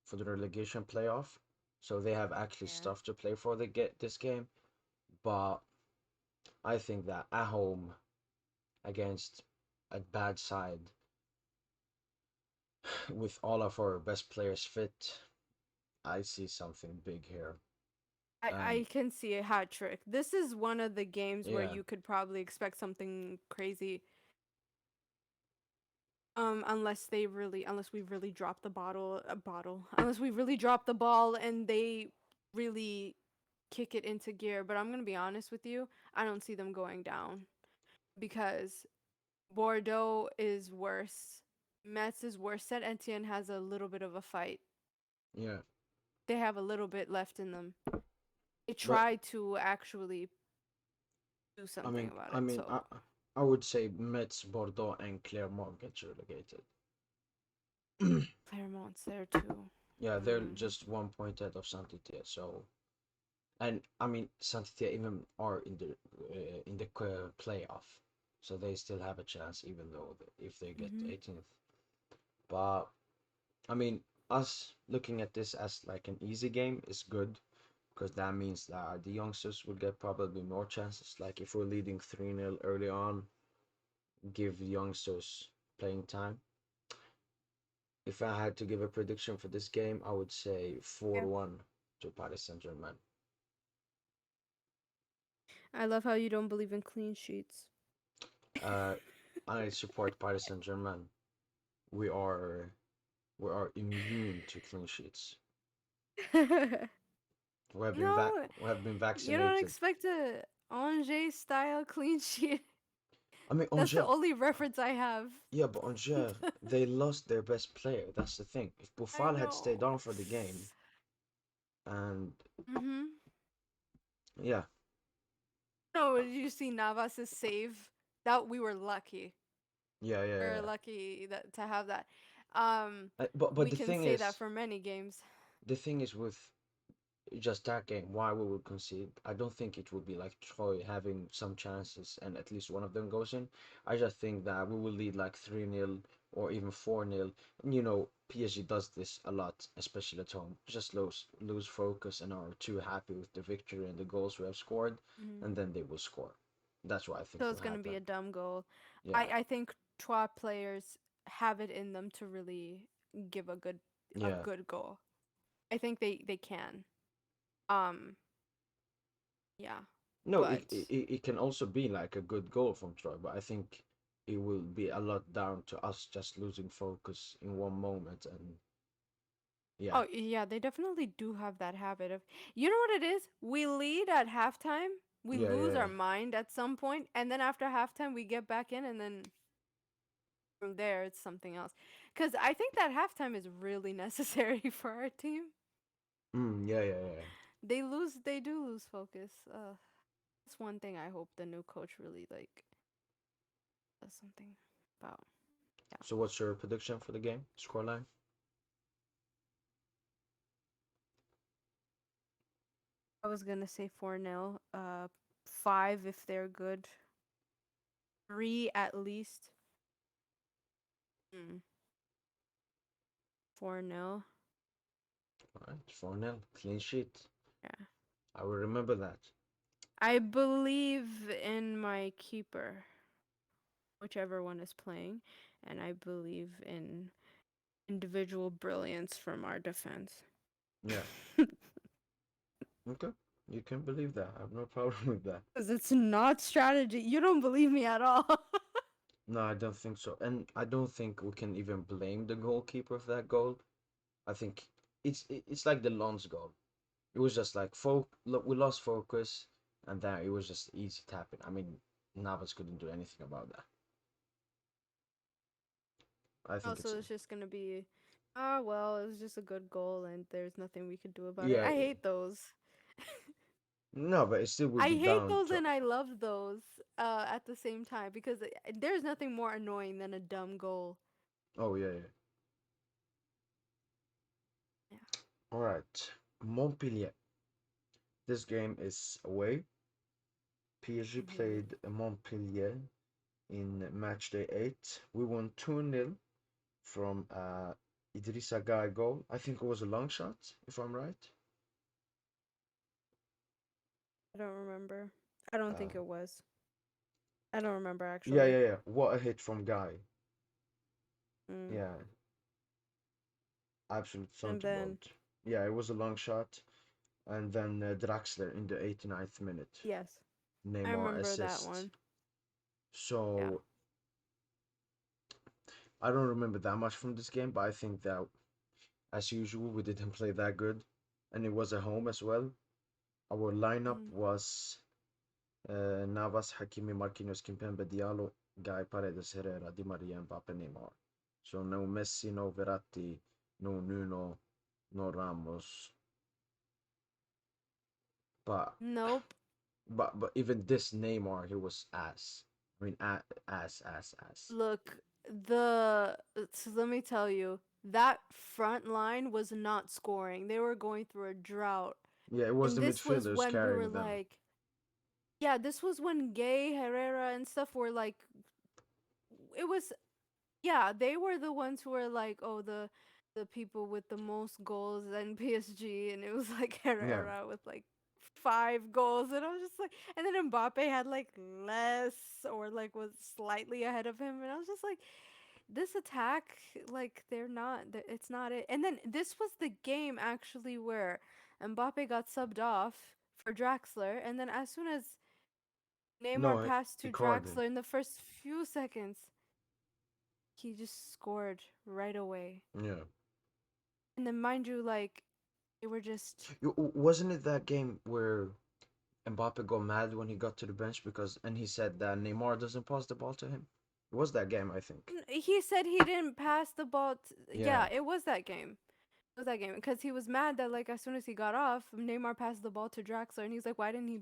Speaker 1: for the relegation playoff. So they have actually
Speaker 2: Yeah.
Speaker 1: stuff to play for. They get this game, but I think that at home against a bad side with all of our best players fit, I see something big here. And
Speaker 2: I can see a hat trick. This is one of the games where
Speaker 1: yeah,
Speaker 2: you could probably expect something crazy. Unless we really drop the unless we really drop the ball and they really kick it into gear. But I'm gonna be honest with you, I don't see them going down because Bordeaux is worse. Metz is worse. Saint Etienne has a little bit of a fight.
Speaker 1: yeah.
Speaker 2: They have a little bit left in them. They
Speaker 1: But
Speaker 2: try to actually do
Speaker 1: I
Speaker 2: something
Speaker 1: mean,
Speaker 2: about
Speaker 1: I
Speaker 2: it.
Speaker 1: mean, I
Speaker 2: So
Speaker 1: I would say Metz, Bordeaux, and Clermont gets relegated.
Speaker 2: Claremont's there too.
Speaker 1: Yeah, they're
Speaker 2: Mm.
Speaker 1: just 1 point ahead of Saint-Étienne. So, and I mean, Saint-Étienne even are in the playoff, so they still have a chance, even though if they get
Speaker 2: Mhm.
Speaker 1: 18th. But I mean, us looking at this as like an easy game is good because that means that the youngsters will get probably more chances. Like if we're leading 3-0 early on, give the youngsters playing time. If I had to give a prediction for this game, I would say
Speaker 2: Yeah.
Speaker 1: 4-1 to Paris Saint-Germain.
Speaker 2: I love how you don't believe in clean sheets.
Speaker 1: Uh, I support Paris Saint-Germain. We are we are immune to clean sheets.
Speaker 2: No,
Speaker 1: We have been
Speaker 2: you don't
Speaker 1: vaccinated.
Speaker 2: expect a Angers style clean sheet.
Speaker 1: I mean,
Speaker 2: That's the
Speaker 1: Angers,
Speaker 2: only reference I have.
Speaker 1: yeah, but Angers, they lost their best player. That's the thing. If
Speaker 2: I
Speaker 1: Boufal had stayed
Speaker 2: know.
Speaker 1: on for the game, and
Speaker 2: Mhm.
Speaker 1: yeah,
Speaker 2: No, did you see Navas's save? That we were lucky.
Speaker 1: yeah, yeah,
Speaker 2: We were
Speaker 1: yeah.
Speaker 2: lucky that to have that.
Speaker 1: But
Speaker 2: We can say that for many games.
Speaker 1: the thing is with just that game, why we would concede. I don't think it would be like Troy having some chances and at least one of them goes in. I just think that we will lead like 3-0 or even 4-0. And PSG does this a lot, especially at home. Just lose focus and are too happy with the victory and the goals we have scored,
Speaker 2: Hmm.
Speaker 1: and then they will score. That's what I think
Speaker 2: So
Speaker 1: will
Speaker 2: it's gonna be
Speaker 1: happen.
Speaker 2: a dumb goal.
Speaker 1: Yeah,
Speaker 2: I think Troyes players have it in them to really give a
Speaker 1: yeah.
Speaker 2: good goal. I think they can. Um, yeah,
Speaker 1: No,
Speaker 2: but
Speaker 1: it can also be like a good goal from Troy, but I think it will be a lot down to us just losing focus in one moment. And yeah,
Speaker 2: oh yeah, they definitely do have that habit of, you know what it is? We lead at halftime, we
Speaker 1: yeah,
Speaker 2: lose
Speaker 1: yeah,
Speaker 2: our mind at some point, and then after halftime we get back in, and then from there it's something else. Cause I think that halftime is really necessary for our team.
Speaker 1: yeah, yeah, yeah.
Speaker 2: They do lose focus. That's one thing I hope the new coach really like does something about. Yeah.
Speaker 1: So what's your prediction for the game? Scoreline?
Speaker 2: I was gonna say 4-0. Five if they're good. Three at least. Hmm. 4-0.
Speaker 1: All right, 4-0, clean sheet.
Speaker 2: Yeah.
Speaker 1: I will remember that.
Speaker 2: I believe in my keeper, whichever one is playing, and I believe in individual brilliance from our defense.
Speaker 1: Yeah, okay. You can believe that. I have no problem with that.
Speaker 2: Because it's not strategy. You don't believe me at all.
Speaker 1: No, I don't think so. And I don't think we can even blame the goalkeeper of that goal. I think it's like the Lons goal. It was just like we lost focus, and then it was just easy tapping. I mean, Navas couldn't do anything about that. I think it's
Speaker 2: Also, it's just gonna be, ah, well, it was just a good goal, and there's nothing we could do about it.
Speaker 1: yeah.
Speaker 2: I hate those.
Speaker 1: No, but it still would
Speaker 2: I
Speaker 1: be
Speaker 2: hate
Speaker 1: down
Speaker 2: those
Speaker 1: to.
Speaker 2: and I love those at the same time because there's nothing more annoying than a dumb goal.
Speaker 1: Oh yeah, yeah.
Speaker 2: Yeah.
Speaker 1: All right, Montpellier. This game is away. PSG
Speaker 2: Hmm.
Speaker 1: played Montpellier in match day 8. We won 2-0 from Idrissa Gueye goal. I think it was a long shot, if I'm right.
Speaker 2: I don't remember. I don't
Speaker 1: Uh,
Speaker 2: think it was. I don't remember
Speaker 1: yeah,
Speaker 2: actually.
Speaker 1: yeah, yeah. What a hit from Guy.
Speaker 2: Mm.
Speaker 1: Yeah, absolute
Speaker 2: And then,
Speaker 1: thunderbolt. Yeah, it was a long shot. And then Draxler in the 89th minute.
Speaker 2: yes, I
Speaker 1: Neymar
Speaker 2: remember that
Speaker 1: assist.
Speaker 2: one. Yeah.
Speaker 1: So I don't remember that much from this game, but I think that as usual we didn't play that good, and it was at home as well. Our lineup
Speaker 2: Mm.
Speaker 1: was Navas, Hakimi, Marquinhos, Kimpembe, Diallo, Guy, Paredes, Herrera, Di Maria, Mbappe, Neymar. So no Messi, no Verratti, no Nuno, no Ramos. But
Speaker 2: Nope.
Speaker 1: but even this Neymar, he was ass. I mean, ass.
Speaker 2: Look, so let me tell you, that front line was not scoring. They were going through a drought.
Speaker 1: Yeah, it was
Speaker 2: And
Speaker 1: the
Speaker 2: this was
Speaker 1: midfielders
Speaker 2: when we were
Speaker 1: carrying them.
Speaker 2: like, yeah, this was when Gay, Herrera, and stuff were like, it was, yeah, they were the ones who were like, oh, the people with the most goals in PSG, and it was like
Speaker 1: Yeah,
Speaker 2: Herrera with like 5 goals, and I was just like, and then Mbappe had like less or like was slightly ahead of him, and I was just like, this attack, like it's not it. And then this was the game actually where Mbappe got subbed off for Draxler, and then as soon as Neymar
Speaker 1: no,
Speaker 2: passed to
Speaker 1: Icardi.
Speaker 2: Draxler in the first few seconds, he just scored right away.
Speaker 1: Yeah.
Speaker 2: And then mind you, like they were just
Speaker 1: Wasn't it that game where Mbappe got mad when he got to the bench because and he said that Neymar doesn't pass the ball to him? It was that game, I think.
Speaker 2: he said he didn't pass the ball.
Speaker 1: Yeah,
Speaker 2: Yeah, it was that game. It was that game because he was mad that like as soon as he got off, Neymar passed the ball to Draxler, and he's like, why didn't he?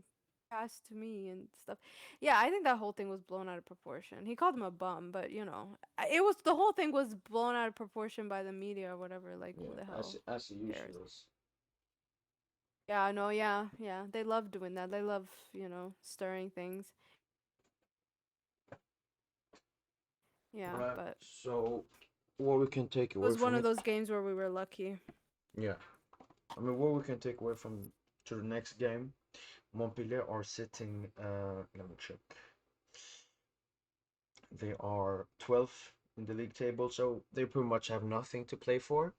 Speaker 2: Pass to me and stuff. Yeah, I think that whole thing was blown out of proportion. He called him a bum, but it was the whole thing was blown out of proportion by the media or whatever. Like, who
Speaker 1: Yeah,
Speaker 2: the
Speaker 1: as
Speaker 2: hell
Speaker 1: as it
Speaker 2: cares?
Speaker 1: usually is.
Speaker 2: Yeah, no, yeah, yeah. They love doing that. They love, stirring things. Yeah,
Speaker 1: Right.
Speaker 2: but
Speaker 1: So, what we can take
Speaker 2: it
Speaker 1: away
Speaker 2: was one
Speaker 1: from
Speaker 2: of
Speaker 1: it?
Speaker 2: those games where we were lucky.
Speaker 1: Yeah. I mean, what we can take away from to the next game? Montpellier are sitting. Let me check. They are 12th in the league table, so they pretty much have nothing to play for.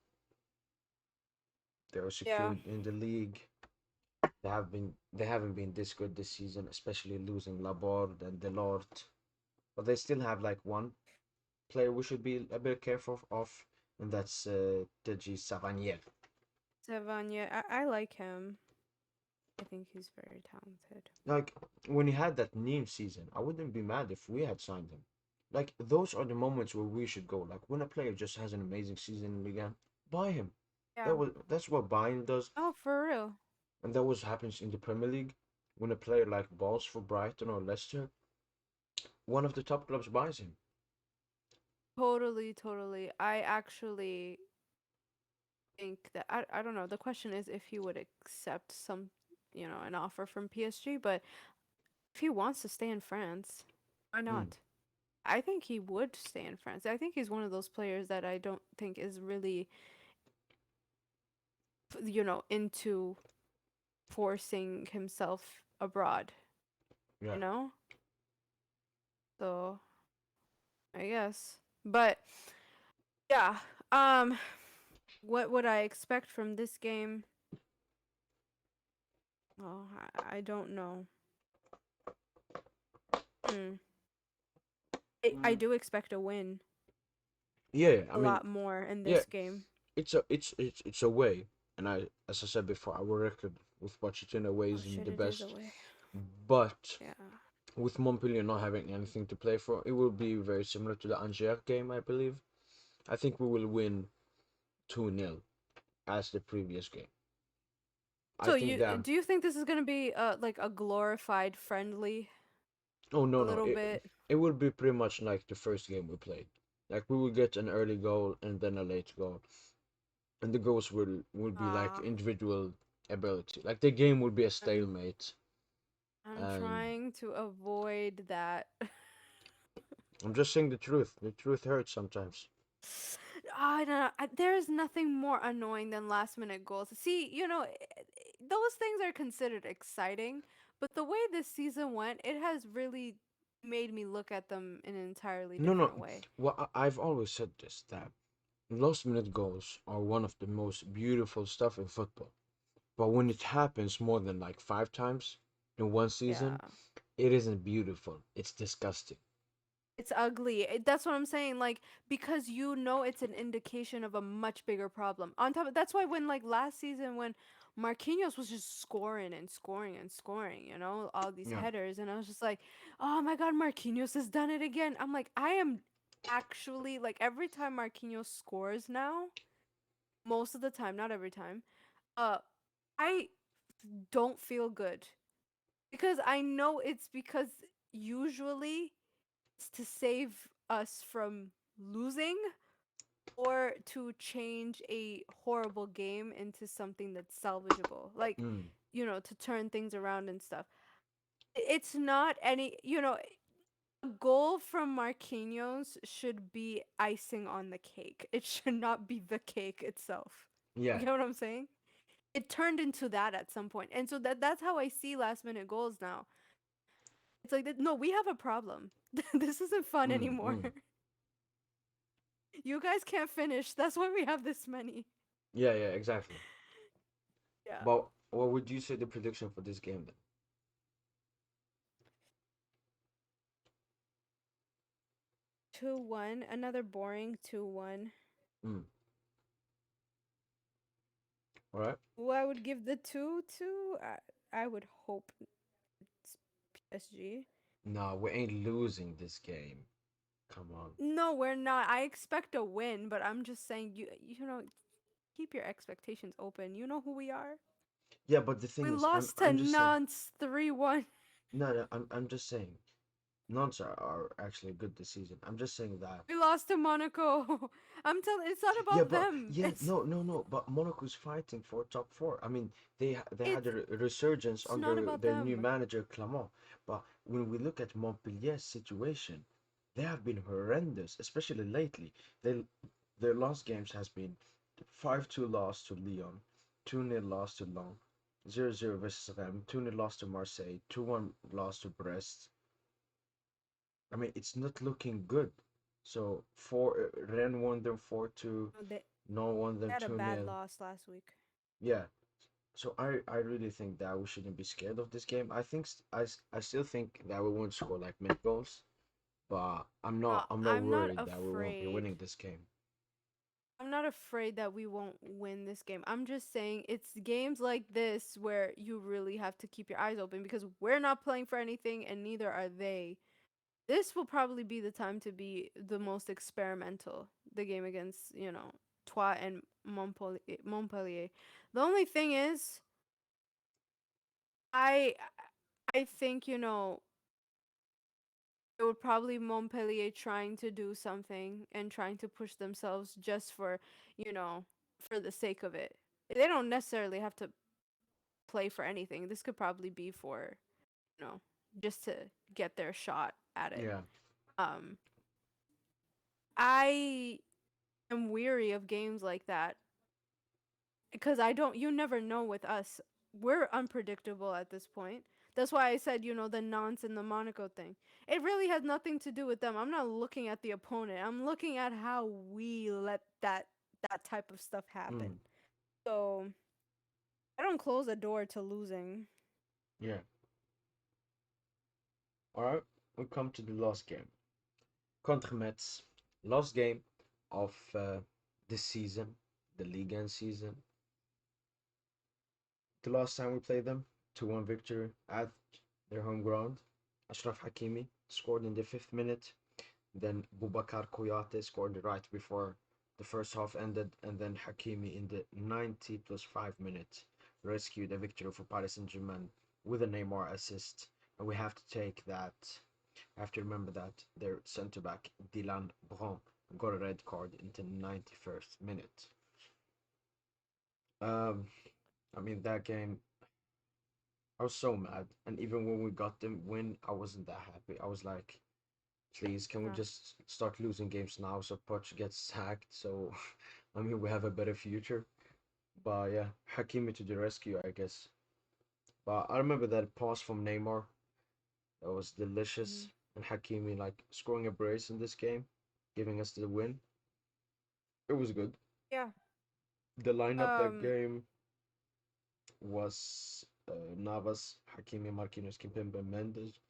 Speaker 1: They are
Speaker 2: Yeah,
Speaker 1: secured in the league. They haven't been this good this season, especially losing Laborde and Delort. But they still have like one player we should be a bit careful of, and that's Deji Savanier.
Speaker 2: Savanya, I like him. I think he's very talented.
Speaker 1: Like when he had that Nîmes season, I wouldn't be mad if we had signed him. Like those are the moments where we should go. Like when a player just has an amazing season in Ligue 1, buy him.
Speaker 2: Yeah.
Speaker 1: That's what buying does,
Speaker 2: Oh, for real.
Speaker 1: and that was happens in the Premier League. When a player like balls for Brighton or Leicester, one of the top clubs buys him.
Speaker 2: Totally, totally. I actually think that I don't know. The question is if he would accept an offer from PSG, but if he wants to stay in France, why
Speaker 1: Mm,
Speaker 2: not? I think he would stay in France. I think he's one of those players that I don't think is really, into forcing himself abroad,
Speaker 1: yeah.
Speaker 2: you know? So, I guess. But yeah, um what would I expect from this game? Oh, I don't know. Hmm. I
Speaker 1: Mm,
Speaker 2: do expect a win
Speaker 1: yeah, I
Speaker 2: a
Speaker 1: mean,
Speaker 2: lot more in
Speaker 1: yeah,
Speaker 2: this game.
Speaker 1: it's a way, and as I said before, our record with Pochettino away
Speaker 2: Oh
Speaker 1: isn't
Speaker 2: shit,
Speaker 1: the
Speaker 2: it is a
Speaker 1: best,
Speaker 2: way.
Speaker 1: but
Speaker 2: Yeah.
Speaker 1: with Montpellier not having anything to play for, it will be very similar to the Angers game, I believe. I think we will win 2-0 as the previous game. I
Speaker 2: So
Speaker 1: think
Speaker 2: you
Speaker 1: that
Speaker 2: do you think this is gonna be like a glorified friendly
Speaker 1: oh no
Speaker 2: a
Speaker 1: no
Speaker 2: little
Speaker 1: it
Speaker 2: bit?
Speaker 1: it will be pretty much like the first game we played. Like we will get an early goal and then a late goal, and the goals will be like
Speaker 2: Ah,
Speaker 1: individual ability. Like the game will be a
Speaker 2: I'm
Speaker 1: stalemate,
Speaker 2: I'm
Speaker 1: and
Speaker 2: trying to avoid that.
Speaker 1: I'm just saying the truth. The truth hurts sometimes.
Speaker 2: I don't know. There is nothing more annoying than last minute goals. See, those things are considered exciting, but the way this season went, it has really made me look at them in an entirely
Speaker 1: No, no.
Speaker 2: different way.
Speaker 1: Well, I've always said this that last minute goals are one of the most beautiful stuff in football. But when it happens more than like 5 times in one
Speaker 2: Yeah.
Speaker 1: season, it isn't beautiful. It's disgusting.
Speaker 2: It's ugly. That's what I'm saying. Like, because it's an indication of a much bigger problem. On top of that's why when like last season when Marquinhos was just scoring and scoring and scoring, all these
Speaker 1: Yeah.
Speaker 2: headers, and I was just like, oh my god, Marquinhos has done it again. I'm like, I am actually like every time Marquinhos scores now, most of the time, not every time, uh, I don't feel good because I know it's because usually it's to save us from losing or to change a horrible game into something that's salvageable. Like,
Speaker 1: Mm.
Speaker 2: to turn things around and stuff. It's not a goal from Marquinhos should be icing on the cake. It should not be the cake itself. You
Speaker 1: Yeah.
Speaker 2: get what I'm saying? It turned into that at some point. And so that's how I see last minute goals now. It's like no, we have a problem. This isn't fun
Speaker 1: Mm.
Speaker 2: anymore.
Speaker 1: Mm.
Speaker 2: You guys can't finish. That's why we have this many.
Speaker 1: Yeah. Yeah. Exactly.
Speaker 2: Yeah.
Speaker 1: But what would you say the prediction for this game
Speaker 2: 2-1. Another boring 2-1.
Speaker 1: then? All right.
Speaker 2: Who I would give the 2 to? I would hope it's PSG.
Speaker 1: No, we ain't losing this game. Come on.
Speaker 2: No, we're not. I expect a win, but I'm just saying keep your expectations open. You know who we are?
Speaker 1: Yeah, but the
Speaker 2: We
Speaker 1: thing is,
Speaker 2: lost to
Speaker 1: I'm just saying.
Speaker 2: Nantes 3-1.
Speaker 1: No, no, I'm just saying Nantes are actually good this season. I'm just saying that.
Speaker 2: We lost to Monaco. I'm telling. It's not
Speaker 1: Yeah,
Speaker 2: about
Speaker 1: but
Speaker 2: them.
Speaker 1: yeah,
Speaker 2: It's
Speaker 1: no, no, no. But Monaco's fighting for top four. I mean, they had
Speaker 2: it's
Speaker 1: a resurgence
Speaker 2: it's not
Speaker 1: under
Speaker 2: about
Speaker 1: their new
Speaker 2: them.
Speaker 1: manager Clement. But when we look at Montpellier's situation, they have been horrendous, especially lately. They their last games has been 5-2 loss to Lyon, 2-0 loss to Lens, 0-0 versus Rennes, 2-0 loss to Marseille, 2-1 loss to Brest. I mean, it's not looking good. So Rennes won them 4-2.
Speaker 2: No, They
Speaker 1: No won
Speaker 2: they
Speaker 1: them
Speaker 2: had a bad
Speaker 1: 2-0.
Speaker 2: loss last week.
Speaker 1: Yeah. So I really think that we shouldn't be scared of this game. I think I still think that we won't score like mid goals, but I'm not
Speaker 2: I'm not
Speaker 1: worried that we won't be
Speaker 2: afraid.
Speaker 1: winning this game.
Speaker 2: I'm not afraid that we won't win this game. I'm just saying it's games like this where you really have to keep your eyes open because we're not playing for anything and neither are they. This will probably be the time to be the most experimental. The game against, Troyes and Montpellier. The only thing is, I I think, it would probably Montpellier trying to do something and trying to push themselves just you know, for the sake of it. They don't necessarily have to play for anything. This could probably be for, you know, just to get their shot at it.
Speaker 1: Yeah.
Speaker 2: Um, I am weary of games like that because you never know with us. We're unpredictable at this point. That's why I said, the Nantes and the Monaco thing. It really has nothing to do with them. I'm not looking at the opponent. I'm looking at how we let that type of stuff happen.
Speaker 1: Mm,
Speaker 2: So I don't close the door to losing.
Speaker 1: yeah. All right. We come to the last game. Contre Metz. Last game of this season, the Ligue 1 season. The last time we played them, 2-1 victory at their home ground. Ashraf Hakimi scored in the 5th minute. Then Boubacar Kouyate scored right before the first half ended, and then Hakimi in the 90 plus 5 minutes rescued a victory for Paris Saint-Germain with a Neymar assist. And we have to take that. I have to remember that their centre back Dylan Brun got a red card in the 91st minute. Um, I mean that game I was so mad, and even when we got them win, I wasn't that happy. I was like, please, can we
Speaker 2: Yeah.
Speaker 1: just start losing games now so Poch gets sacked? So, I mean, we have a better future. But yeah, Hakimi to the rescue, I guess. But I remember that pass from Neymar. That was
Speaker 2: Hmm.
Speaker 1: delicious. And Hakimi, like, scoring a brace in this game, giving us the win. It was good.
Speaker 2: Yeah.
Speaker 1: The lineup that
Speaker 2: Um,
Speaker 1: game was Navas, Hakimi, Marquinhos, Kimpembe, Mendes,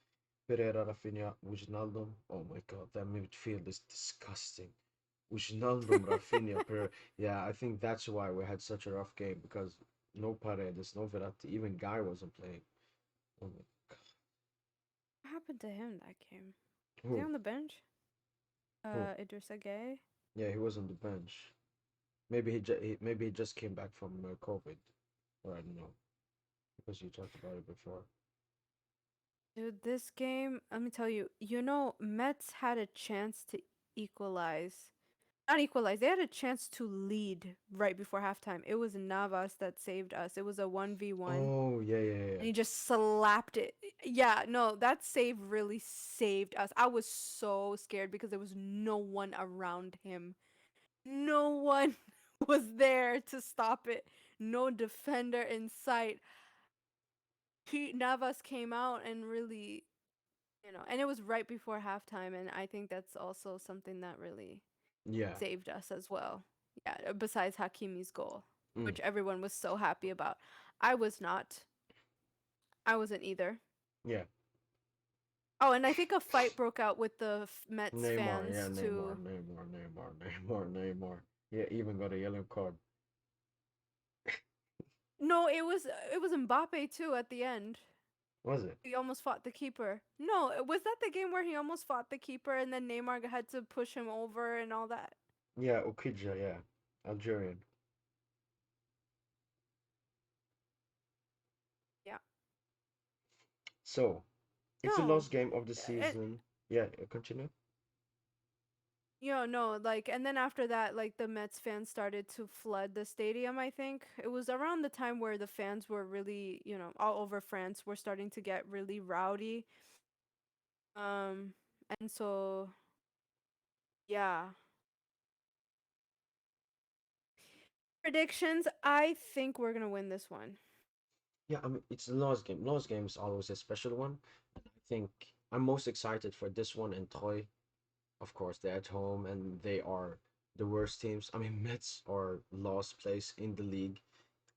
Speaker 1: Pereira, Rafinha, Wijnaldum. Oh my god, that midfield is disgusting. Wijnaldum, Rafinha, Pereira. Yeah, I think that's why we had such a rough game because no Paredes, no Verratti, even Guy wasn't playing. Oh my
Speaker 2: what happened to him that game?
Speaker 1: god.
Speaker 2: Was he
Speaker 1: Who?
Speaker 2: on the bench?
Speaker 1: Who?
Speaker 2: Idrissa Gueye.
Speaker 1: Yeah, he was on the bench. Maybe he just came back from COVID, or I don't know because you talked about it before.
Speaker 2: Dude, this game, let me tell you, Mets had a chance to equalize. Not equalize, they had a chance to lead right before halftime. It was Navas that saved us. It was a 1v1,
Speaker 1: Oh yeah, yeah, yeah.
Speaker 2: and he just slapped it. Yeah, no, that save really saved us. I was so scared because there was no one around him. No one was there to stop it. No defender in sight. Navas came out and really, and it was right before halftime, and I think that's also something that really
Speaker 1: Yeah.
Speaker 2: saved us as well. Yeah, besides Hakimi's goal,
Speaker 1: Mm,
Speaker 2: which everyone was so happy about. I was not. I wasn't either.
Speaker 1: yeah.
Speaker 2: Oh, and I think a fight broke out with the Mets
Speaker 1: Neymar, yeah,
Speaker 2: fans
Speaker 1: Neymar,
Speaker 2: too.
Speaker 1: Neymar, Neymar, Neymar, Neymar. Yeah, even got a yellow card.
Speaker 2: No, it was Mbappe too at the end.
Speaker 1: Was it?
Speaker 2: He almost fought the keeper. No, was that the game where he almost fought the keeper and then Neymar had to push him over and all that?
Speaker 1: Yeah, Ukidja, yeah. Algerian.
Speaker 2: Yeah.
Speaker 1: So, It's the
Speaker 2: No.
Speaker 1: last game of the
Speaker 2: It,
Speaker 1: season. Yeah, continue.
Speaker 2: no, like, and then after that, like, the Mets fans started to flood the stadium, I think. It was around the time where the fans were really, all over France were starting to get really rowdy. Um, and so, yeah. Predictions, I think we're gonna win this one.
Speaker 1: Yeah, I mean it's the last game. Last game is always a special one. I think I'm most excited for this one and Troy. Of course, they're at home and they are the worst teams. I mean, Mets are last place in the league,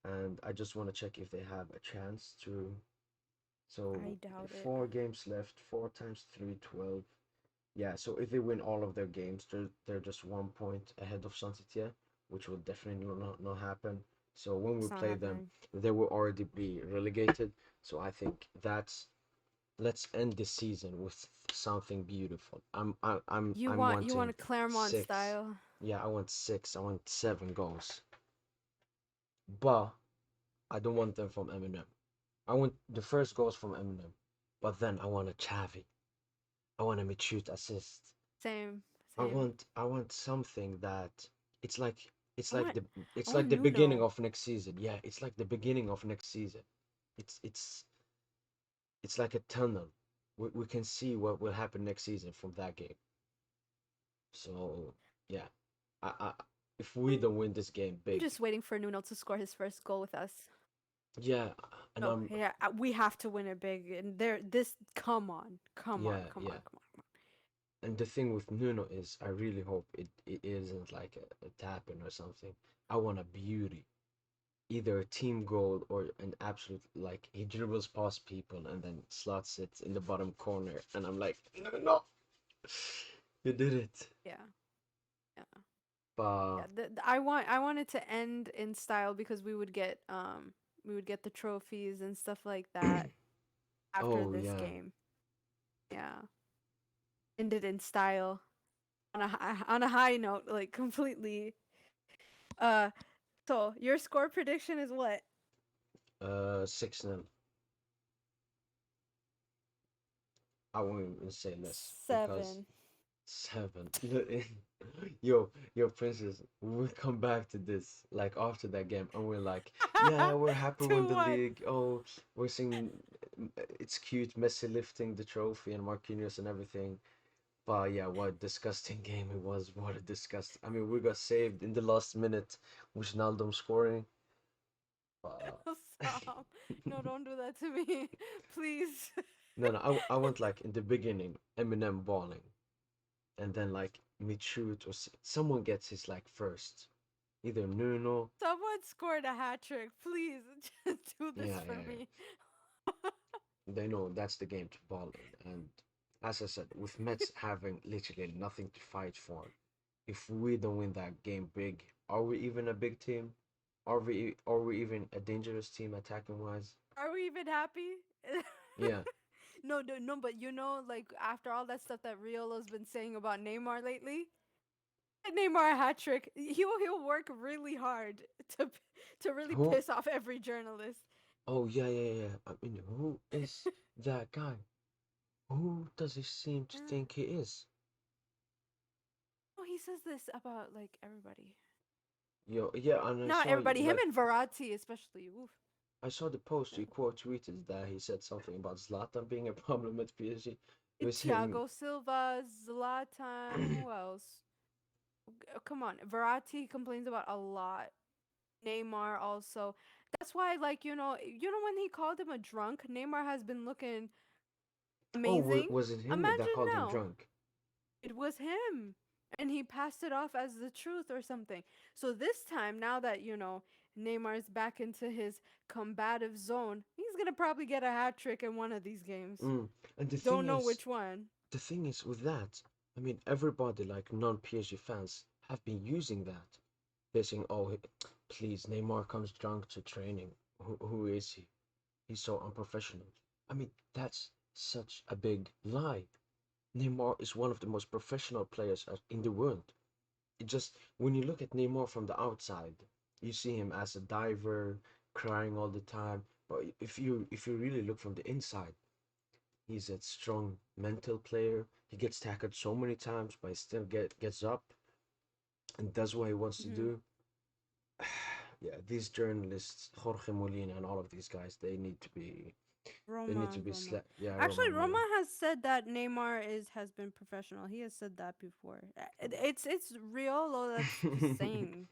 Speaker 1: and I just want to check if they have a chance to.
Speaker 2: I
Speaker 1: So
Speaker 2: doubt it.
Speaker 1: 4 games left, 4 times 3, 12. Yeah, so if they win all of their games, they're just 1 point ahead of Saint-Étienne, which will definitely not happen. So when we
Speaker 2: It's not
Speaker 1: play them,
Speaker 2: happening.
Speaker 1: they will already be relegated. So I think that's let's end the season with something beautiful. I'm
Speaker 2: You want
Speaker 1: wanting
Speaker 2: a Claremont
Speaker 1: six.
Speaker 2: style.
Speaker 1: Yeah, I want six. I want 7 goals. But I don't want them from Eminem. I want the first goals from Eminem. But then I want a Chavi. I want a Michut assist.
Speaker 2: Same, same.
Speaker 1: I want something that it's like it's
Speaker 2: I
Speaker 1: like
Speaker 2: want
Speaker 1: the
Speaker 2: I
Speaker 1: it's
Speaker 2: want
Speaker 1: like the beginning
Speaker 2: Nuno.
Speaker 1: of next season. Yeah, it's like the beginning of next season. It's like a tunnel. We can see what will happen next season from that game. So yeah, I if we
Speaker 2: I'm
Speaker 1: don't win this game
Speaker 2: I'm
Speaker 1: big,
Speaker 2: just waiting for Nuno to score his first goal with us.
Speaker 1: yeah, and
Speaker 2: Oh yeah, we have to win it big. And there, this. Come on, come on,
Speaker 1: yeah,
Speaker 2: come on,
Speaker 1: yeah.
Speaker 2: come on,
Speaker 1: And the thing with Nuno is, I really hope it isn't like a tap-in or something. I want a beauty, either a team goal or an absolute like he dribbles past people and then slots it in the bottom corner, and I'm like, no, no, you did it.
Speaker 2: Yeah, yeah,
Speaker 1: But
Speaker 2: yeah. I wanted to end in style because we would get the trophies and stuff like that after
Speaker 1: oh
Speaker 2: this
Speaker 1: yeah,
Speaker 2: game. Yeah, ended in style on a high note, like completely. Uh, so your score prediction is what?
Speaker 1: 6-0. I won't even say less because
Speaker 2: 7.
Speaker 1: 7. Yo, Princess, we'll come back to this like after that game, and we're like, yeah, we're happy with
Speaker 2: To
Speaker 1: the
Speaker 2: what?
Speaker 1: league. Oh, we're seeing it's cute, Messi lifting the trophy and Marquinhos and everything. But yeah, what a disgusting game it was. What a disgust. I mean, we got saved in the last minute with Naldum scoring. But
Speaker 2: Stop. No, don't do that to me. Please.
Speaker 1: no, no, I want like in the beginning, Eminem balling, and then like Michoud or someone gets his like first. Either Nuno.
Speaker 2: Someone scored a hat trick. Please just do this
Speaker 1: Yeah,
Speaker 2: for
Speaker 1: yeah, yeah.
Speaker 2: me.
Speaker 1: They know that's the game to ball in. And as I said, with Mets having literally nothing to fight for, if we don't win that game big, are we even a big team? Are we even a dangerous team attacking wise?
Speaker 2: Are we even happy?
Speaker 1: Yeah.
Speaker 2: No, no, no, but like after all that stuff that Riolo's been saying about Neymar lately, Neymar a hat trick. He'll work really hard to to really
Speaker 1: Who?
Speaker 2: piss off every journalist.
Speaker 1: Oh yeah, yeah, yeah. I mean, who is that guy? Who does he seem to
Speaker 2: Uh,
Speaker 1: think he is?
Speaker 2: oh, he says this about like everybody.
Speaker 1: Yo, yeah, and I
Speaker 2: Not
Speaker 1: saw
Speaker 2: everybody. Him
Speaker 1: like
Speaker 2: and Verratti especially. Oof.
Speaker 1: I saw the post
Speaker 2: Yeah.
Speaker 1: you quote tweeted that he said something about Zlatan being a problem at PSG. He was saying,
Speaker 2: Thiago Silva, Zlatan. Who else? Come on, Verratti complains about a lot. Neymar also. That's why, like when he called him a drunk, Neymar has been looking
Speaker 1: "Oh,
Speaker 2: amazing.
Speaker 1: was it him that
Speaker 2: Imagine
Speaker 1: called him
Speaker 2: now,
Speaker 1: drunk?"
Speaker 2: it was him, and he passed it off as the truth or something. So this time, now that Neymar's back into his combative zone, he's gonna probably get a hat trick in one of these games.
Speaker 1: Mm. And
Speaker 2: Don't know which one.
Speaker 1: the thing is with that, I mean, everybody like non-PSG fans have been using that. They're saying, "Oh, please, Neymar comes drunk to training. Who is he? He's so unprofessional." I mean, that's such a big lie. Neymar is one of the most professional players in the world. It just when you look at Neymar from the outside, you see him as a diver, crying all the time. But if you really look from the inside, He's a strong mental player. He gets tackled so many times, but he still gets up and does what he wants to
Speaker 2: Hmm.
Speaker 1: do. Yeah, these journalists, Jorge Molina and all of these guys, they need to be
Speaker 2: Roma.
Speaker 1: slapped. Yeah,
Speaker 2: Actually,
Speaker 1: Roman
Speaker 2: Roma
Speaker 1: Molina.
Speaker 2: has said that Neymar is has been professional. He has said that before. It's Riolo that's just saying.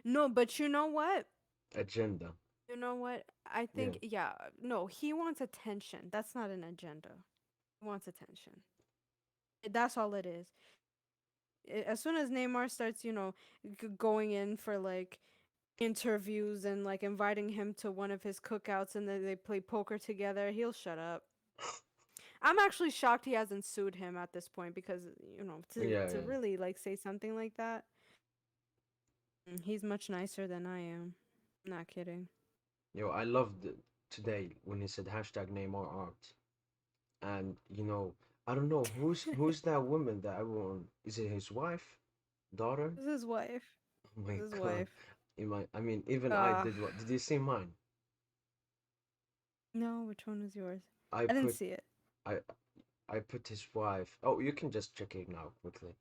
Speaker 2: No, but you know what?
Speaker 1: Agenda.
Speaker 2: You know what? I
Speaker 1: Yeah.
Speaker 2: think yeah, no, he wants attention. That's not an agenda. He wants attention. That's all it is. As soon as Neymar starts, going in for like interviews and like inviting him to one of his cookouts and then they play poker together, he'll shut up. I'm actually shocked he hasn't sued him at this point because to
Speaker 1: Yeah,
Speaker 2: to
Speaker 1: yeah.
Speaker 2: really like say something like that, he's much nicer than I am. Not kidding.
Speaker 1: Yo, I loved today when he said hashtag Neymar art. And I don't know who's that woman that everyone is it his wife? Daughter?
Speaker 2: This is his wife.
Speaker 1: Oh
Speaker 2: This
Speaker 1: my
Speaker 2: is his
Speaker 1: god.
Speaker 2: wife.
Speaker 1: I mean, even I
Speaker 2: Uh
Speaker 1: did what? Did you see mine?
Speaker 2: no, which one was yours?
Speaker 1: I
Speaker 2: I didn't
Speaker 1: put
Speaker 2: see it.
Speaker 1: I I put his wife. Oh, you can just check it now quickly.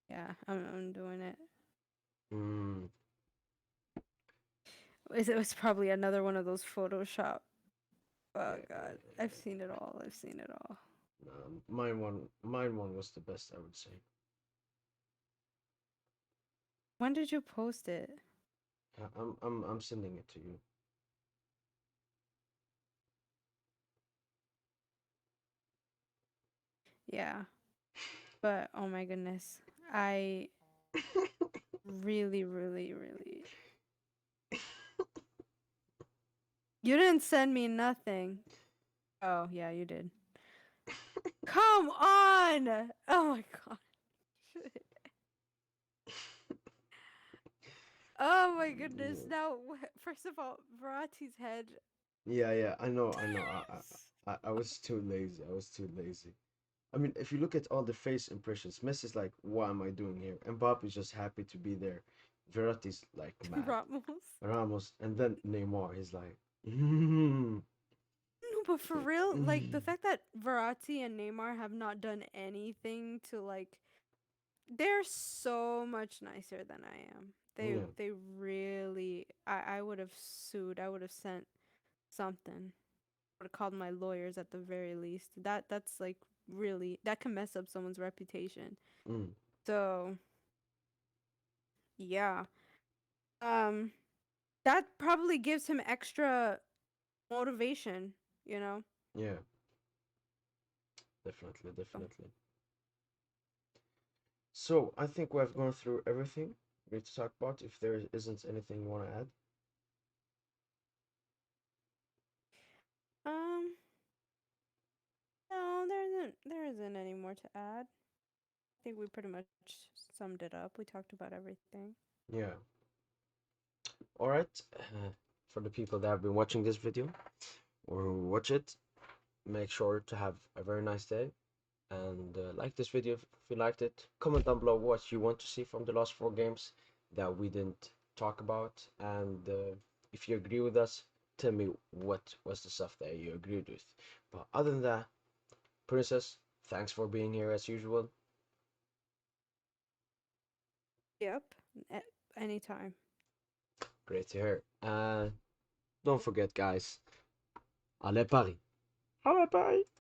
Speaker 2: Yeah, I'm doing it.
Speaker 1: Mm,
Speaker 2: It was probably another one of those Photoshop. Oh
Speaker 1: yeah, yeah,
Speaker 2: god,
Speaker 1: yeah,
Speaker 2: I've seen it all. I've seen it all.
Speaker 1: yeah. Mine one was the best, I would say.
Speaker 2: When did you post it?
Speaker 1: I'm sending it to you.
Speaker 2: Yeah, but oh my goodness, I really, really, really. You didn't send me nothing. Oh yeah, you did. Come on! Oh my god. Oh my goodness.
Speaker 1: Yeah,
Speaker 2: Now, first of all, Verratti's head.
Speaker 1: yeah, yeah. I know. I was too lazy. I was too lazy. I mean, if you look at all the face impressions, Messi's like, "What am I doing here?" And Mbappe's just happy to be there. Verratti's like mad.
Speaker 2: Ramos.
Speaker 1: Ramos, and then Neymar. He's like, mm,
Speaker 2: No, but for real, like
Speaker 1: mm.
Speaker 2: the fact that Verratti and Neymar have not done anything to like, they're so much nicer than I am. They
Speaker 1: Yeah,
Speaker 2: they really. I would have sued. I would have sent something. Would have called my lawyers at the very least. That's like really that can mess up someone's reputation.
Speaker 1: mm,
Speaker 2: So yeah, um, that probably gives him extra motivation. You know.
Speaker 1: yeah, definitely,
Speaker 2: So,
Speaker 1: definitely. So I think we have gone through everything we need to talk about. If there isn't anything you want to add,
Speaker 2: um, no, there isn't any more to add. I think we pretty much summed it up. We talked about everything.
Speaker 1: yeah. All right. For the people that have been watching this video or who watch it, make sure to have a very nice day and like this video if you liked it. Comment down below what you want to see from the last 4 games that we didn't talk about, and if you agree with us, tell me what was the stuff that you agreed with. But other than that, Princess, thanks for being here as usual.
Speaker 2: Yep. Anytime.
Speaker 1: Great to hear. Don't forget, guys. Allez Paris. Allez Paris.